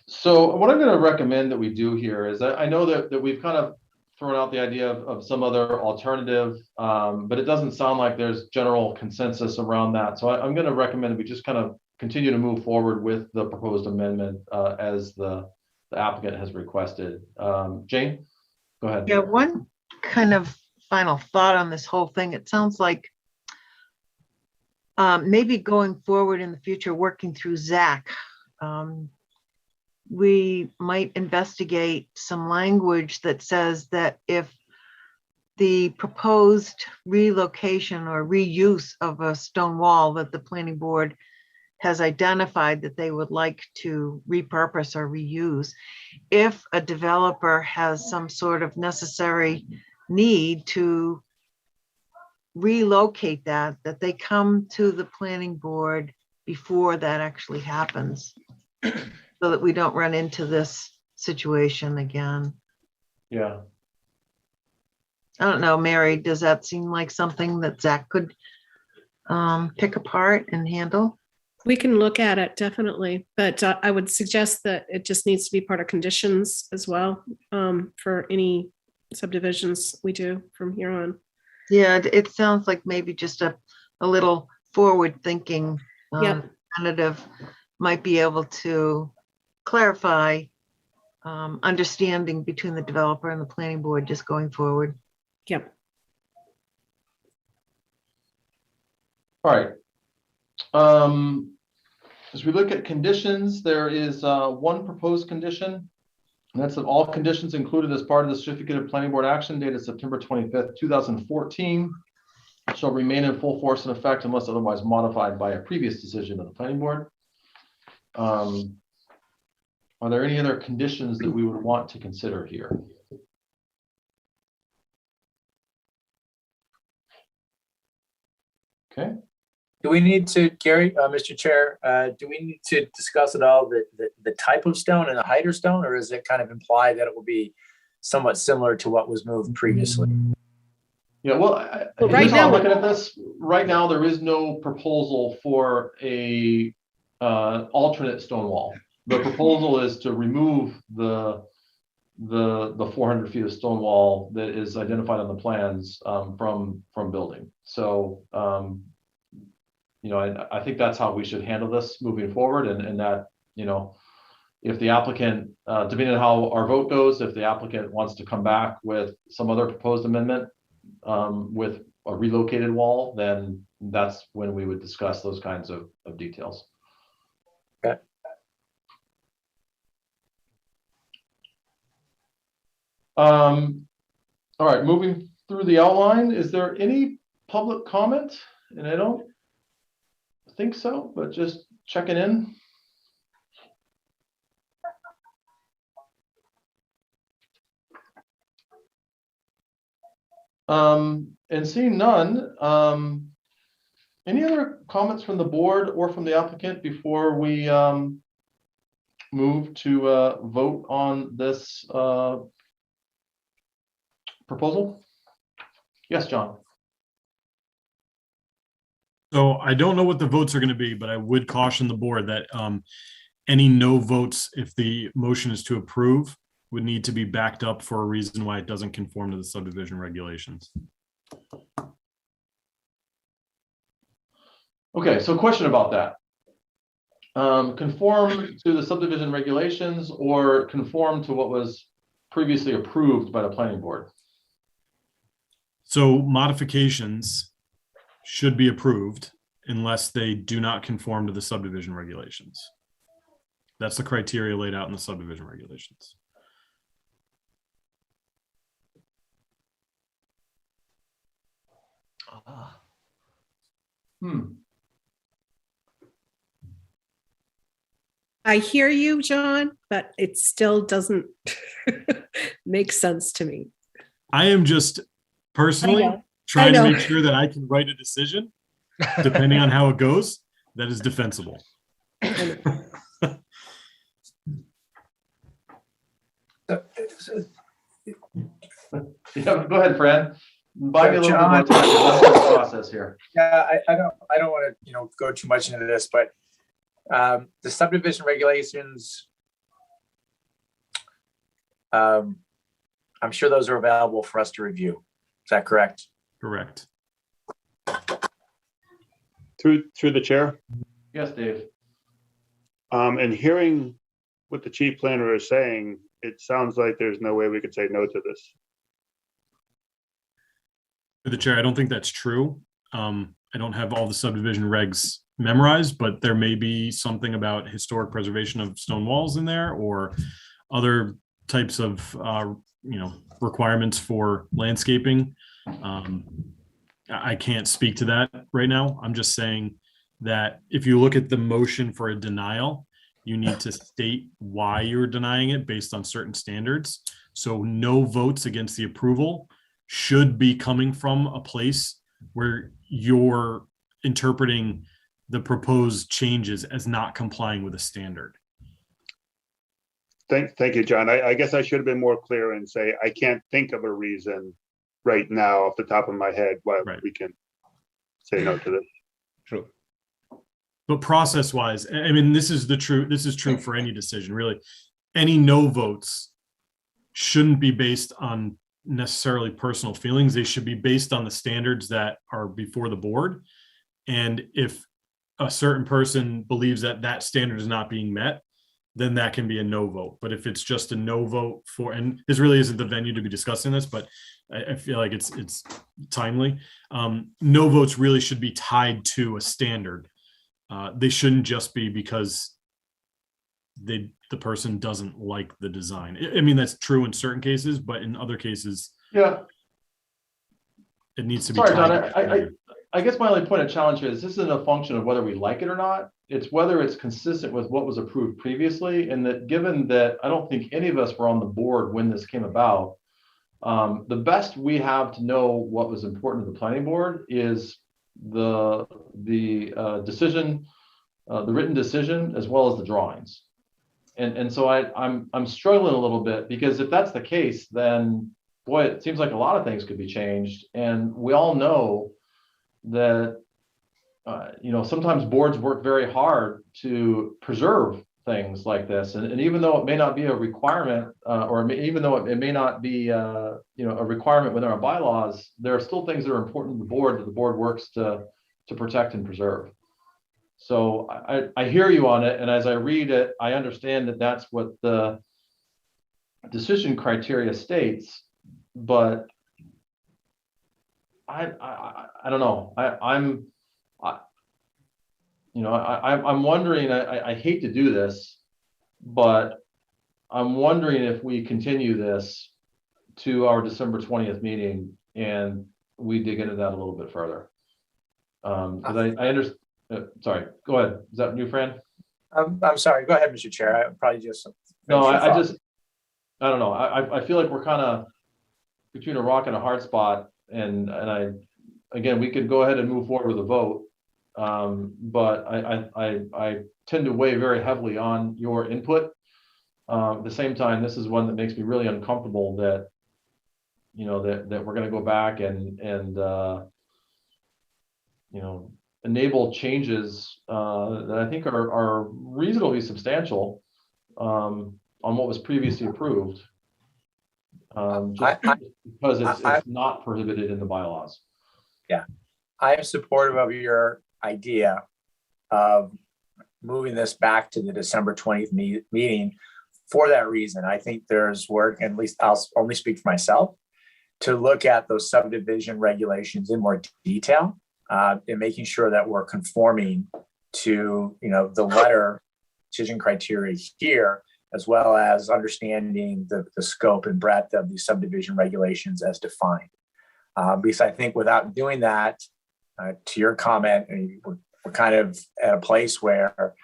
So what I'm going to recommend that we do here is I know that we've kind of thrown out the idea of some other alternative, but it doesn't sound like there's general consensus around that. So I'm going to recommend that we just kind of continue to move forward with the proposed amendment as the applicant has requested. Jane, go ahead. Yeah, one kind of final thought on this whole thing. It sounds like maybe going forward in the future, working through Zach, we might investigate some language that says that if the proposed relocation or reuse of a stone wall that the planning board has identified that they would like to repurpose or reuse, if a developer has some sort of necessary need to relocate that they come to the planning board before that actually happens, so that we don't run into this situation again. Yeah. I don't know, Mary, does that seem like something that Zach could pick apart and handle? We can look at it, definitely, but I would suggest that it just needs to be part of conditions as well, for any subdivisions we do from here on. Yeah, it sounds like maybe just a little forward thinking representative might be able to clarify understanding between the developer and the planning board just going forward. Yep. All right. As we look at conditions, there is one proposed condition, and that's that all conditions included as part of the certificate of planning board action dated September 25th, 2014 shall remain in full force and effect unless otherwise modified by a previous decision of the planning board. Are there any other conditions that we would want to consider here? Okay. Do we need to, Gary, Mr. Chair, do we need to discuss at all the type of stone and the height of stone, or is it kind of implied that it will be somewhat similar to what was moved previously? Yeah, well, right now, looking at this, right now there is no proposal for a alternate stone wall. The proposal is to remove the 400 feet of stone wall that is identified on the plans from building. So I think that's how we should handle this moving forward, and that, if the applicant, depending on how our vote goes, if the applicant wants to come back with some other proposed amendment with a relocated wall, then that's when we would discuss those kinds of details. Okay. All right, moving through the outline, is there any public comment? And I don't think so, but just checking in. And seeing none, any other comments from the board or from the applicant before we move to vote on this proposal? Yes, John. So I don't know what the votes are going to be, but I would caution the board that any no votes, if the motion is to approve, would need to be backed up for a reason why it doesn't conform to the subdivision regulations. Okay, so question about that. Conform to the subdivision regulations or conform to what was previously approved by the planning board? So modifications should be approved unless they do not conform to the subdivision regulations. That's the criteria laid out in the subdivision regulations. I hear you, John, but it still doesn't make sense to me. I am just personally I know. trying to I know. make sure that I can write a decision, depending on how it goes, that is defensible. Yeah, go ahead, Fran. Buy me a little bit more John. time. Let's go through the process here. Yeah, I don't want to, go too much into this, but the subdivision regulations, I'm sure those are available for us to review. Is that correct? Correct. Through the chair, Yes, Dave. and hearing what the chief planner is saying, it sounds like there's no way we could say no to this. To the chair, I don't think that's true. I don't have all the subdivision regs memorized, but there may be something about historic preservation of stone walls in there or other types of, requirements for landscaping. I can't speak to that right now. I'm just saying that if you look at the motion for a denial, you need to state why you're denying it based on certain standards. So no votes against the approval should be coming from a place where you're interpreting the proposed changes as not complying with a standard. Thank you, John. I guess I should have been more clear and say, I can't think of a reason right now off the top of my head why we can say no to this. True. But process-wise, I mean, this is true for any decision, really. Any no votes shouldn't be based on necessarily personal feelings. They should be based on the standards that are before the board. And if a certain person believes that that standard is not being met, then that can be a no vote. But if it's just a no vote for, and this really isn't the venue to be discussing this, but I feel like it's timely. No votes really should be tied to a standard. They shouldn't just be because the person doesn't like the design. I mean, that's true in certain cases, but in other cases, Yeah. it needs to be Sorry, tied. Don. I guess my only point of challenge here is this isn't a function of whether we like it or not. It's whether it's consistent with what was approved previously, and that given that I don't think any of us were on the board when this came about, the best we have to know what was important to the planning board is the decision, the written decision, as well as the drawings. And so I'm struggling a little bit, because if that's the case, then boy, it seems like a lot of things could be changed. And we all know that sometimes boards work very hard to preserve things like this, and even though it may not be a requirement, even though it may not be a requirement within our bylaws, there are still things that are important to the board that the board works to protect and preserve. So I hear you on it, and as I read it, I understand that that's what the decision criteria states, but I don't know. I'm wondering, I hate to do this, but I'm wondering if we continue this to our December 20th meeting and we dig into that a little bit further. Because I understand. Sorry, go ahead. Is that you, Fran? I'm sorry. Go ahead, Mr. Chair. I probably just. No, I don't know. I feel like we're kind of between a rock and a hard spot, and again, we could go ahead and move forward with a vote. But I tend to weigh very heavily on your input. At the same time, this is one that makes me really uncomfortable that that we're going to go back and enable changes that I think are reasonably substantial on what was previously approved, just because it's not prohibited in the bylaws. Yeah, I am supportive of your idea of moving this back to the December 20th meeting for that reason. I think there's work, and at least I'll only speak for myself, to look at those subdivision regulations in more detail, and making sure that we're conforming to, the letter decision criteria here, as well as understanding the scope and breadth of the subdivision regulations as defined. Because I think without doing that, to your comment, we're kind of at a place where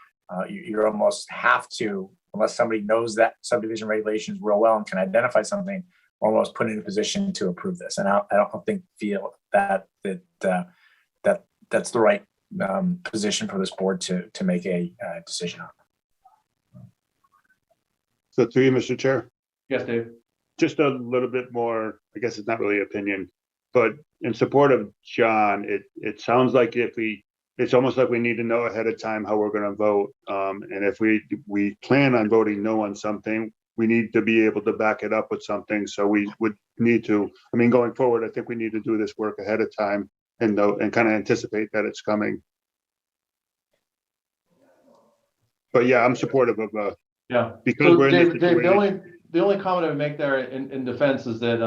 you almost have to, unless somebody knows that subdivision regulations real well and can identify something, we're almost put in a position to approve this. And I don't feel that that's the right position for this board to make a decision on. So through you, Mr. Chair, Yes, Dave. just a little bit more, I guess it's not really opinion, but in support of John, it sounds like it's almost like we need to know ahead of time how we're going to vote. And if we plan on voting no on something, we need to be able to back it up with something. So we would need to, going forward, I think we need to do this work ahead of time and kind of anticipate that it's coming. But yeah, I'm supportive of because So we're in Dave, this Dave, situation. the only comment I would make there in defense is that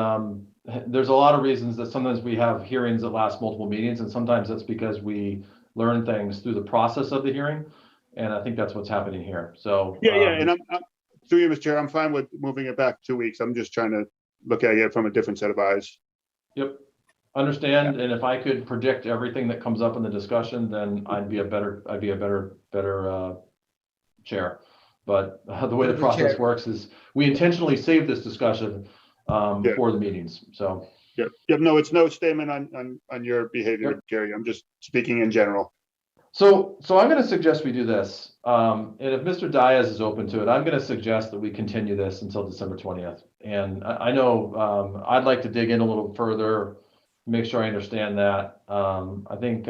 there's a lot of reasons that sometimes we have hearings that last multiple meetings, and sometimes that's because we learn things through the process of the hearing, and I think that's what's happening here. So And I'm through you, Mr. Chair, I'm fine with moving it back 2 weeks. I'm just trying to look at it from a different set of eyes. Yep, understand. And if I could predict everything that comes up in the discussion, then I'd be a better chair. But the way the process works is we intentionally save this discussion for the meetings. So Yep. No, it's no statement on your behavior, Gary. I'm just speaking in general. So I'm going to suggest we do this. And if Mr. Diaz is open to it, I'm going to suggest that we continue this until December 20th. And I know I'd like to dig in a little further, make sure I understand that. I think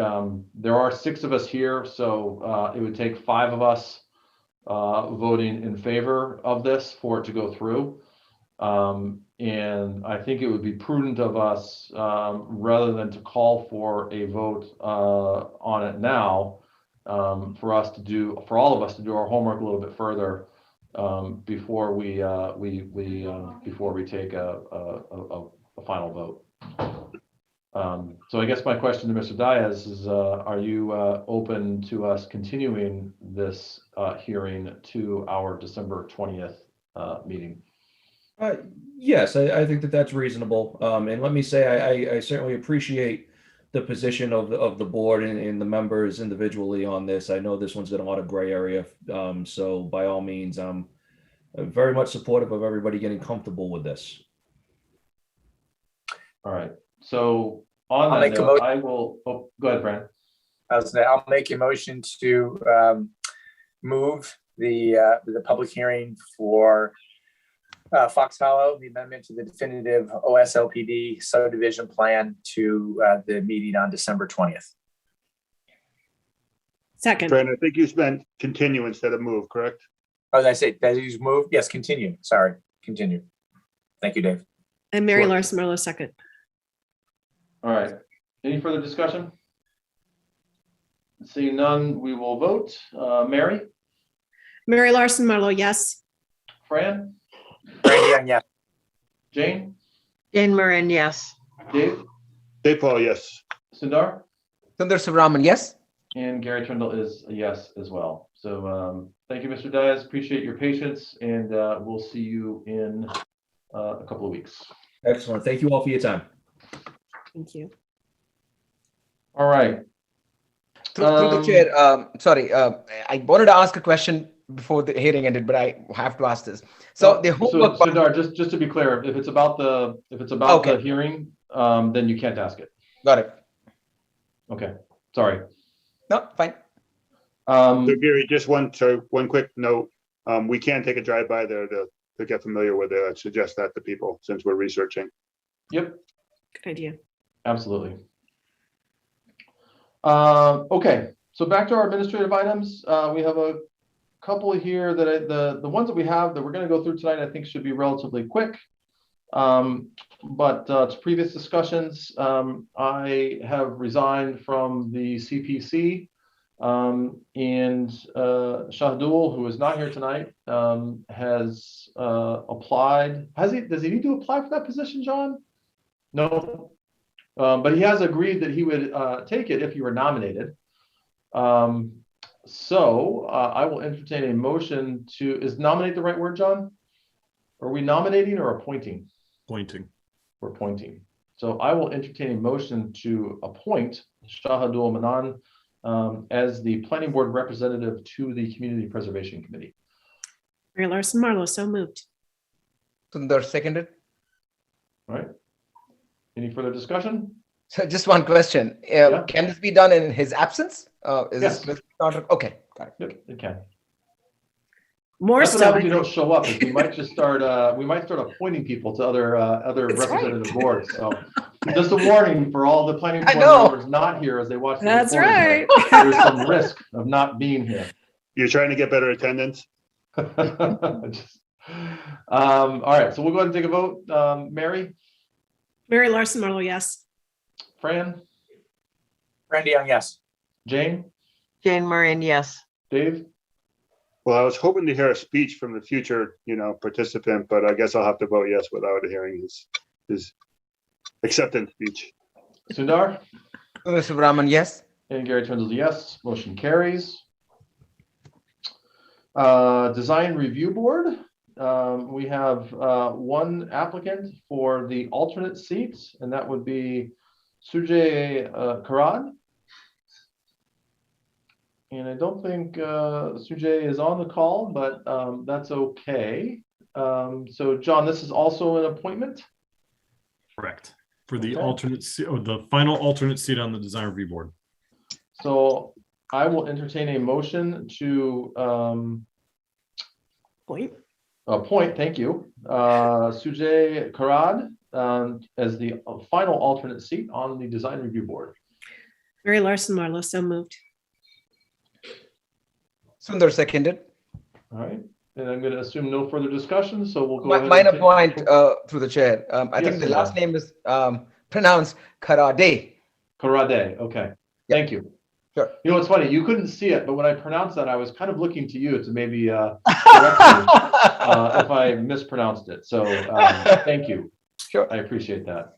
there are 6 of us here, so it would take 5 of us voting in favor of this for it to go through. And I think it would be prudent of us, rather than to call for a vote on it now, for all of us to do our homework a little bit further before we take a final vote. So I guess my question to Mr. Diaz is, are you open to us continuing this hearing to our December 20th meeting? Yes, I think that's reasonable. And let me say, I certainly appreciate the position of the board and the members individually on this. I know this one's in a lot of gray area. So by all means, I'm very much supportive of everybody getting comfortable with this. All right. So on that note, I will, go ahead, Brandon. I'll make a motion to move the public hearing for Fox Hollow, the amendment to the definitive OSLPD subdivision plan to the meeting on December 20th. Second. Brandon, I think you meant continue instead of move, correct? Oh, did I say, did you move? Yes, continue. Sorry, continue. Thank you, Dave. And Mary Larson Merlo, second. All right. Any further discussion? Seeing none, we will vote. Mary? Mary Larson Merlo, yes. Fran? Randy Young, yes. Jane? Jane Marin, yes. Dave? Dave Paul, yes. Sundar? Sundar Subramanian, yes. And Gary Trindle is a yes as well. So thank you, Mr. Diaz. Appreciate your patience, and we'll see you in a couple of weeks. Excellent. Thank you all for your time. Thank you. All right. Through the chair, sorry, I wanted to ask a question before the hearing ended, but I have to ask this. So the homework. Sundar, just to be clear, if it's about the the hearing, then you can't ask it. Got it. Okay. Sorry. No, fine. So Gary, just one quick note. We can take a drive by there to get familiar with it. I'd suggest that to people since we're researching. Yep. Good idea. Absolutely. Okay. So back to our administrative items. We have a couple here that the ones that we have that we're going to go through tonight, I think should be relatively quick. But to previous discussions, I have resigned from the CPC And Shahdul, who is not here tonight, has applied. Does he need to apply for that position, John? No. But he has agreed that he would take it if he were nominated. So I will entertain a motion to, is nominate the right word, John? Are we nominating or appointing? Pointing. We're appointing. So I will entertain a motion to appoint Shahadul Manan as the planning board representative to the Community Preservation Committee. Mary Larson Marlowe, so moved. Sundar seconded. All right. Any further discussion? So just one question. Yeah. Can this be done in his absence? Is Yes. this not okay? Got it. Yep, it can. More That's what so. happens if you don't show up. Is we might just start. We might start appointing people to other That's right. representative boards. So, just a warning for all the planning I board know. members not here as they watch. The That's recording right. here. There's some risk of not being here. You're trying to get better attendance? All right, so we'll go ahead and take a vote. Mary, Mary Larson Marlowe, yes. Fran, Randy Young, yes. Jane, Jane Moran, yes. Dave. Well, I was hoping to hear a speech from the future, participant, but I guess I'll have to vote yes without hearing his acceptance speech. Sundar, Sundar Subramanian, yes. and Gary Twindle's yes. Motion carries. Design Review Board. We have one applicant for the alternate seats, and that would be Sujay Karad. And I don't think Sujay is on the call, but that's okay. So John, this is also an appointment? Correct. For the Okay. alternate seat, or the final alternate seat on the design review board. So I will entertain a motion to appoint, thank you, Sujay Karad as the final alternate seat on the design review board. Mary Larson Marlowe, so moved. Sundar seconded. All right, and I'm going to assume no further discussion, so we'll go ahead. Minor and point through the chair. I Yes, think the Sundar. last name is pronounced Karade. Karade, okay, thank you. Sure. You know, it's funny, you couldn't see it, but when I pronounced that, I was kind of looking to you to maybe correct me if I mispronounced it. So thank you. Sure. I appreciate that.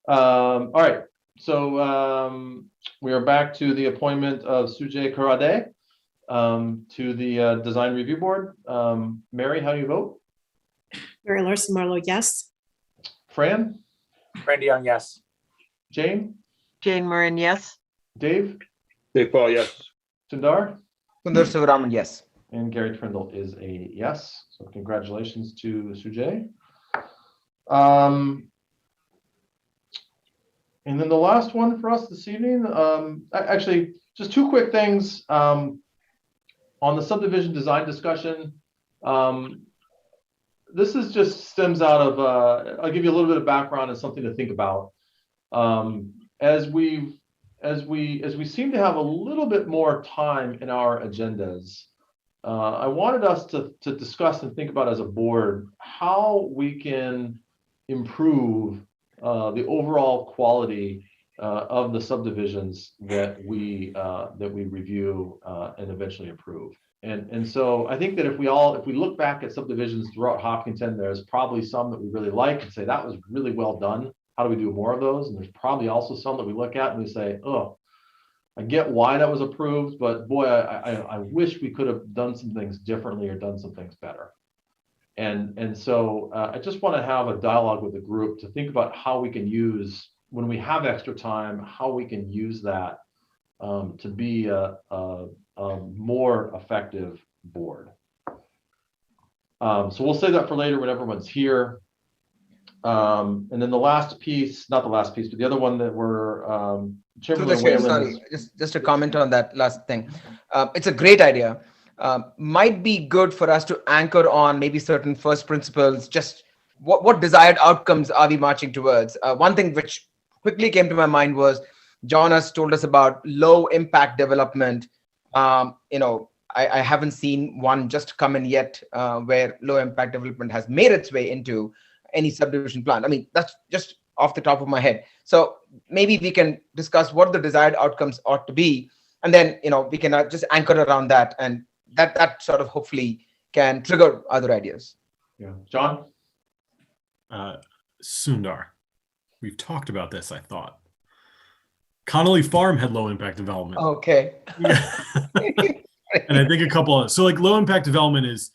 All right, so we are back to the appointment of Sujay Karade to the Design Review Board. Mary, how do you vote? Mary Larson Marlowe, yes. Fran? Randy Young, yes. Jane? Jane Moran, yes. Dave? Dave Paul, yes. Sundar? Sundar Subramanian, yes. And Gary Trindle is a yes. So congratulations to Sujay. And then the last one for us this evening, actually, just two quick things on the subdivision design discussion. This is just stems out of, I'll give you a little bit of background and something to think about. As we seem to have a little bit more time in our agendas, I wanted us to discuss and think about as a board how we can improve the overall quality of the subdivisions that we review and eventually approve. And so I think that if we look back at subdivisions throughout Hopkinton, there's probably some that we really like and say that was really well done. How do we do more of those? And there's probably also some that we look at and we say, oh, I get why that was approved, but boy, I wish we could have done some things differently or done some things better. And so I just want to have a dialogue with the group to think about how we can use, when we have extra time, how we can use that to be a more effective board. So we'll save that for later when everyone's here. And then the last piece, not the last piece, but the other one that we're Chamberlain Wayland. Sorry, just a comment on that last thing. It's a great idea. Might be good for us to anchor on maybe certain first principles, just what desired outcomes are we marching towards? One thing which quickly came to my mind was John has told us about low impact development. I haven't seen one just come in yet where low impact development has made its way into any subdivision plan. I mean, that's just off the top of my head. So maybe we can discuss what the desired outcomes ought to be And then, we can just anchor around that, and that sort of hopefully can trigger other ideas. Yeah. John? Sundar, we've talked about this, I thought. Connolly Farm had low impact development. Okay. And I think a couple of, so like low impact development is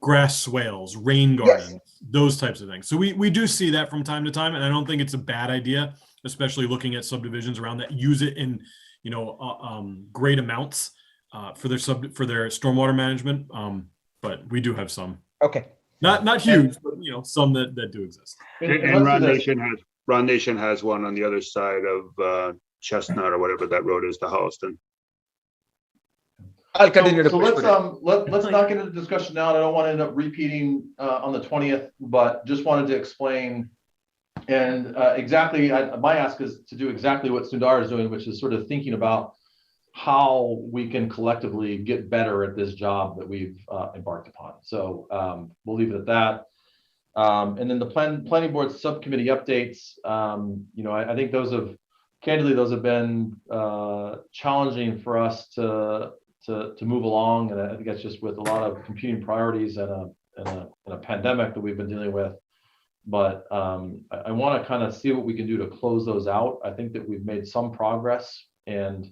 grass swales, rain gardens, those types of things. So we do see that from time to time, and I don't think it's a bad idea, especially looking at subdivisions around that use it in, great amounts for their stormwater management. But we do have some. Okay. Not huge, but some that do exist. And Ron Nation has one on the other side of Chestnut or whatever that road is to Holliston. I'll continue to So push let's not get into discussion now. I don't want to end up repeating on the 20th, but just wanted to explain. And my ask is to do exactly what Sundar is doing, which is sort of thinking about how we can collectively get better at this job that we've embarked upon. So we'll leave it at that. And then the planning board subcommittee updates. I think those have been challenging for us to move along, and I think that's just with a lot of competing priorities and a pandemic that we've been dealing with. But I want to kind of see what we can do to close those out. I think that we've made some progress, and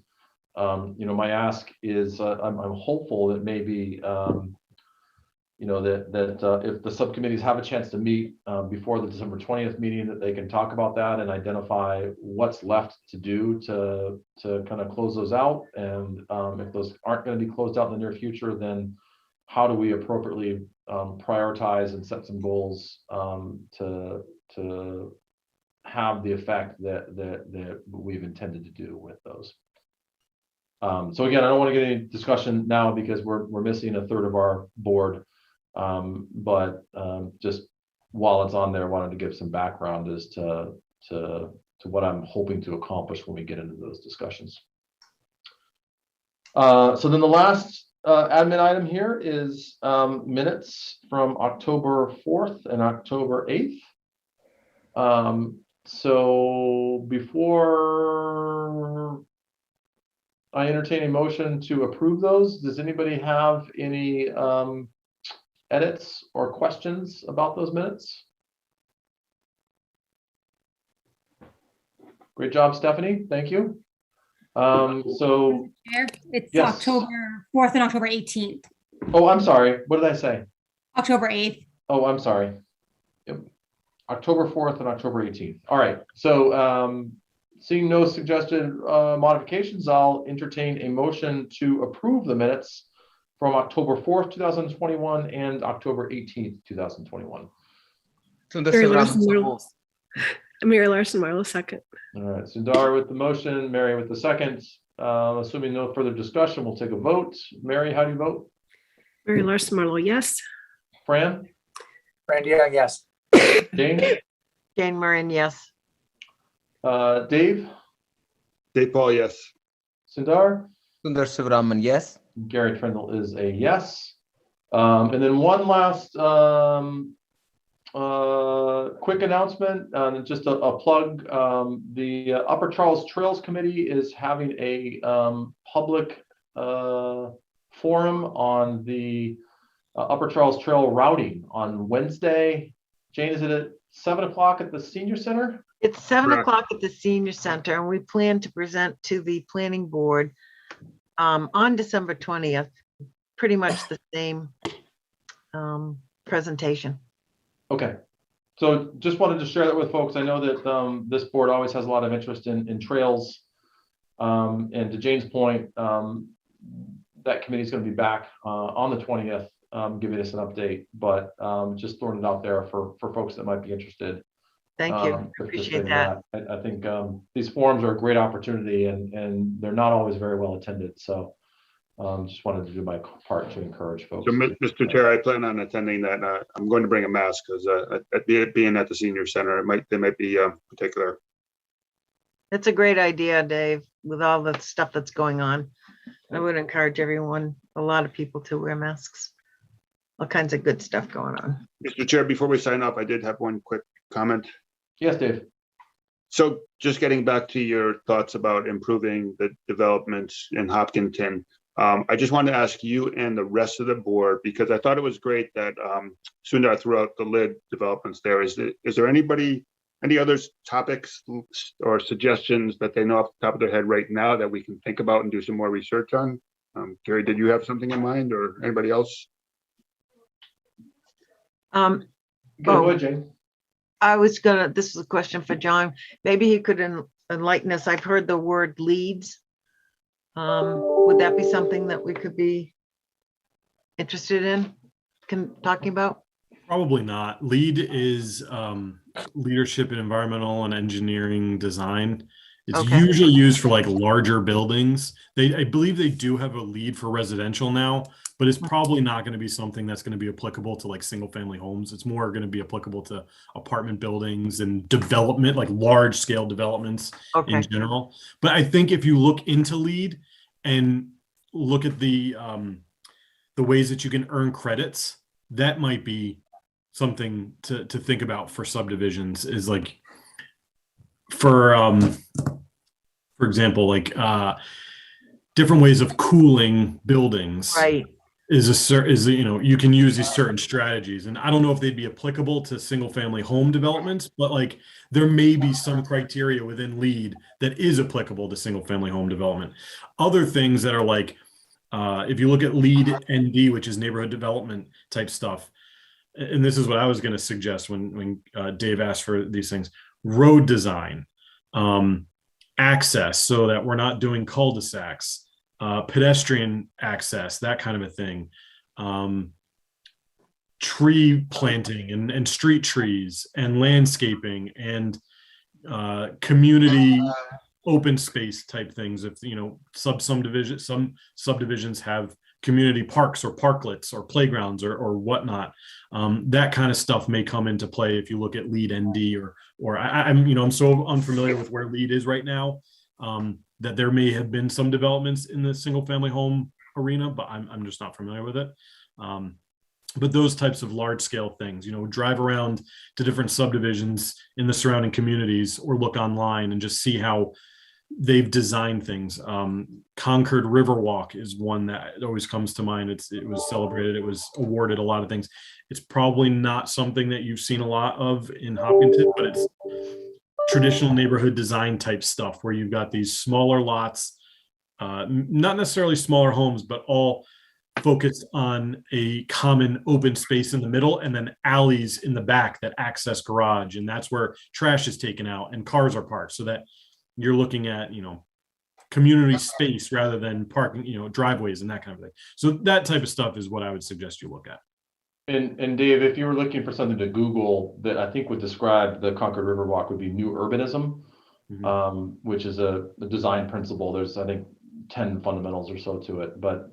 my ask is I'm hopeful that maybe that if the subcommittees have a chance to meet before the December 20th meeting, that they can talk about that and identify what's left to do to kind of close those out. And if those aren't going to be closed out in the near future, then how do we appropriately prioritize and set some goals to have the effect that we've intended to do with those. So again, I don't want to get any discussion now because we're missing a third of our board. But just while it's on there, I wanted to give some background as to what I'm hoping to accomplish when we get into those discussions. So then the last admin item here is minutes from October 4th and October 8th. So before I entertain a motion to approve those, does anybody have any edits or questions about those minutes? Great job, Stephanie. Thank you. So It's yes. October 4th and October 18th. Oh, I'm sorry. What did I say? October 8th. Oh, I'm sorry. Yep. October 4th and October 18th. All right. So seeing no suggested modifications, I'll entertain a motion to approve the minutes from October 4th, 2021 and October 18th, 2021. Mary Larson Marlowe, second. All right, Sundar with the motion, Mary with the second. Assuming no further discussion, we'll take a vote. Mary, how do you vote? Mary Larson Marlowe, yes. Fran? Randy Young, yes. Jane? Jane Moran, yes. Dave? Dave Paul, yes. Sundar? Sundar Sivaraman, yes. Gary Trendle is a yes. And then one last quick announcement, just a plug. The Upper Charles Trails Committee is having a public forum on the Upper Charles Trail routing on Wednesday. Jane, is it at 7 o'clock at the Senior Center? It's 7 Correct. o'clock at the Senior Center, and we plan to present to the planning board on December 20th, pretty much the same presentation. Okay. So just wanted to share that with folks. I know that this board always has a lot of interest in trails. And to Jane's point, that committee is going to be back on the 20th, giving us an update, but just throwing it out there for folks that might be interested. Thank you. Appreciate that. I think these forums are a great opportunity, and they're not always very well attended. So just wanted to do my part to encourage folks. So, Mr. Chair, I plan on attending that. I'm going to bring a mask because being at the Senior Center, they might be particular. It's a great idea, Dave, with all the stuff that's going on. I would encourage everyone, a lot of people, to wear masks. All kinds of good stuff going on. Mr. Chair, before we sign up, I did have one quick comment. Yes, Dave. So just getting back to your thoughts about improving the developments in Hopkinton. I just wanted to ask you and the rest of the board, because I thought it was great that Sundar threw out the lid developments there. Is there any other topics or suggestions that they know off the top of their head right now that we can think about and do some more research on? Gary, did you have something in mind, or anybody else? Go ahead, Jane. This is a question for John. Maybe he could enlighten us. I've heard the word leads. Would that be something that we could be interested in talking about? Probably not. LEED is leadership in environmental and engineering design. It's Okay. usually used for like larger buildings. I believe they do have a LEED for residential now, but it's probably not going to be something that's going to be applicable to like single family homes. It's more going to be applicable to apartment buildings and development, like large scale developments in general. But I think if you look into LEED and look at the ways that you can earn credits, that might be something to think about for subdivisions. Is like for example, like different ways of cooling buildings. Right. You can use these certain strategies, and I don't know if they'd be applicable to single family home developments, but like there may be some criteria within LEED that is applicable to single family home development. Other things that are like if you look at LEED ND, which is neighborhood development type stuff, and this is what I was going to suggest when Dave asked for these things: road design, access, so that we're not doing cul-de-sacs, pedestrian access, that kind of a thing, tree planting and street trees and landscaping and community open space type things. If some subdivisions have community parks or parklets or playgrounds or whatnot, that kind of stuff may come into play if you look at LEED ND or I'm so unfamiliar with where LEED is right now, that there may have been some developments in the single family home arena, but I'm just not familiar with it. But those types of large scale things, drive around to different subdivisions in the surrounding communities or look online and just see how they've designed things. Concord Riverwalk is one that always comes to mind. It was celebrated. It was awarded a lot of things. It's probably not something that you've seen a lot of in Hopkinton, but it's traditional neighborhood design type stuff where you've got these smaller lots, not necessarily smaller homes, but all focused on a common open space in the middle and then alleys in the back that access garage. And that's where trash is taken out and cars are parked, so that you're looking at, community space rather than parking, driveways and that kind of thing. So that type of stuff is what I would suggest you look at. And Dave, if you were looking for something to Google that I think would describe the Concord Riverwalk, would be new urbanism, which is a design principle. There's, I think, 10 fundamentals or so to it. But,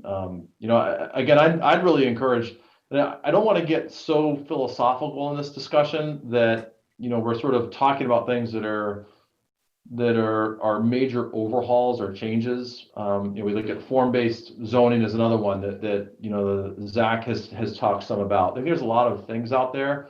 again, I'd really encourage, I don't want to get so philosophical in this discussion that, we're sort of talking about things that are major overhauls or changes. We look at form-based zoning as another one that Zach has talked some about. I think there's a lot of things out there.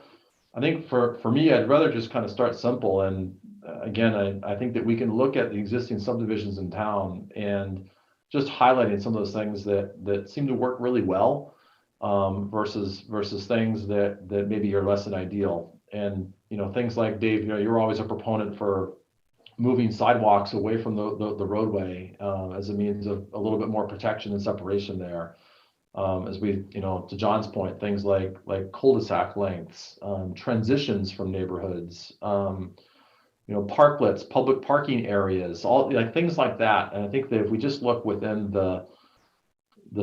I think for me, I'd rather just kind of start simple. And again, I think that we can look at the existing subdivisions in town and just highlighting some of those things that seem to work really well, versus things that maybe are less than ideal. And things like, Dave, you're always a proponent for moving sidewalks away from the roadway as a means of a little bit more protection and separation there. As we, to John's point, things like cul-de-sac lengths, transitions from neighborhoods, parklets, public parking areas, all like things like that. And I think that if we just look within the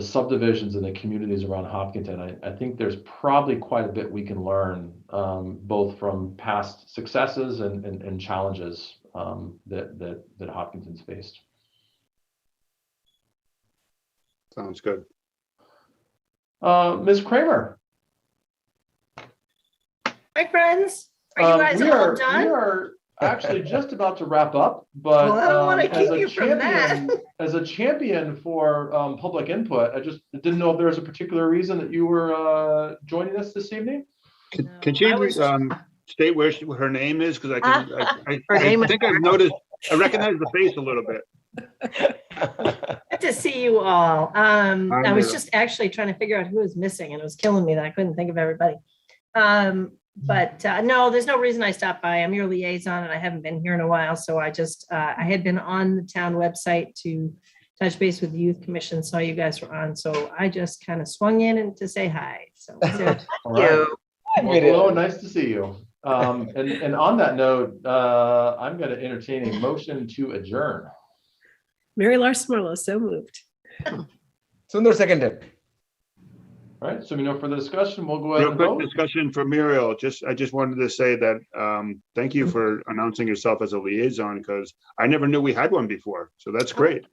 subdivisions and the communities around Hopkinton, I think there's probably quite a bit we can learn, both from past successes and challenges that Hopkinton's faced. Sounds good. Ms. Kramer. Hi, friends. Are you guys all done? We are actually just about to wrap up, but well, I don't want to keep you from that. As a champion for public input, I just didn't know if there was a particular reason that you were joining us this evening. Could you state where her name is? Because Her name I is- think I've noticed, I recognize the face a little bit. Good to see you all. Hi, I was Mira. just actually trying to figure out who was missing and it was killing me that I couldn't think of everybody. But no, there's no reason I stopped by. I'm your liaison and I haven't been here in a while. So I just, I had been on the town website to touch base with the youth commission, saw you guys were on. So I just kind of swung in and to say hi. So that's it. All right. You. Well, hello, nice to see you. And on that note, I'm going to entertain a motion to adjourn. Mary Larson Marlowe, so moved. Sundar seconded. All right, so we know further discussion, we'll go ahead Real and quick vote. discussion for Muriel. I just wanted to say that, thank you for announcing yourself as a liaison, because I never knew we had one before. So that's great.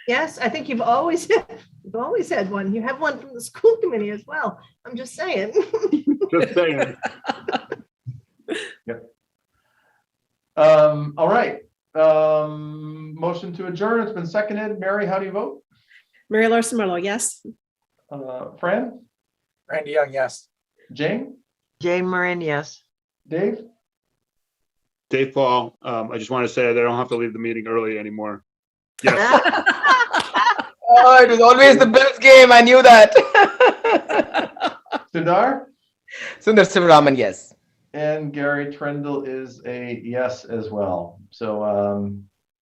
Yes, I think you've always had one. You have one from the school committee as well. I'm just saying. Just saying. All right. Motion to adjourn, it's been seconded. Mary, how do you vote? Mary Larson Marlowe, yes. Fran, Randy Young, yes. Jane, Jane Marin, yes. Dave? Dave Paul, I just want to say that I don't have to leave the meeting early anymore. Yes. Oh, it was always the Bills game. I knew that. Sundar? Sundar Sivaraman, yes. And Gary Trendle is a yes as well. So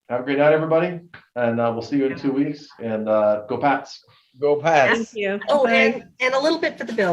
have a great night, everybody. And we'll see you in 2 weeks. And go Pats. Go Pats. Thank you. Oh, Bye. and a little bit for the bill.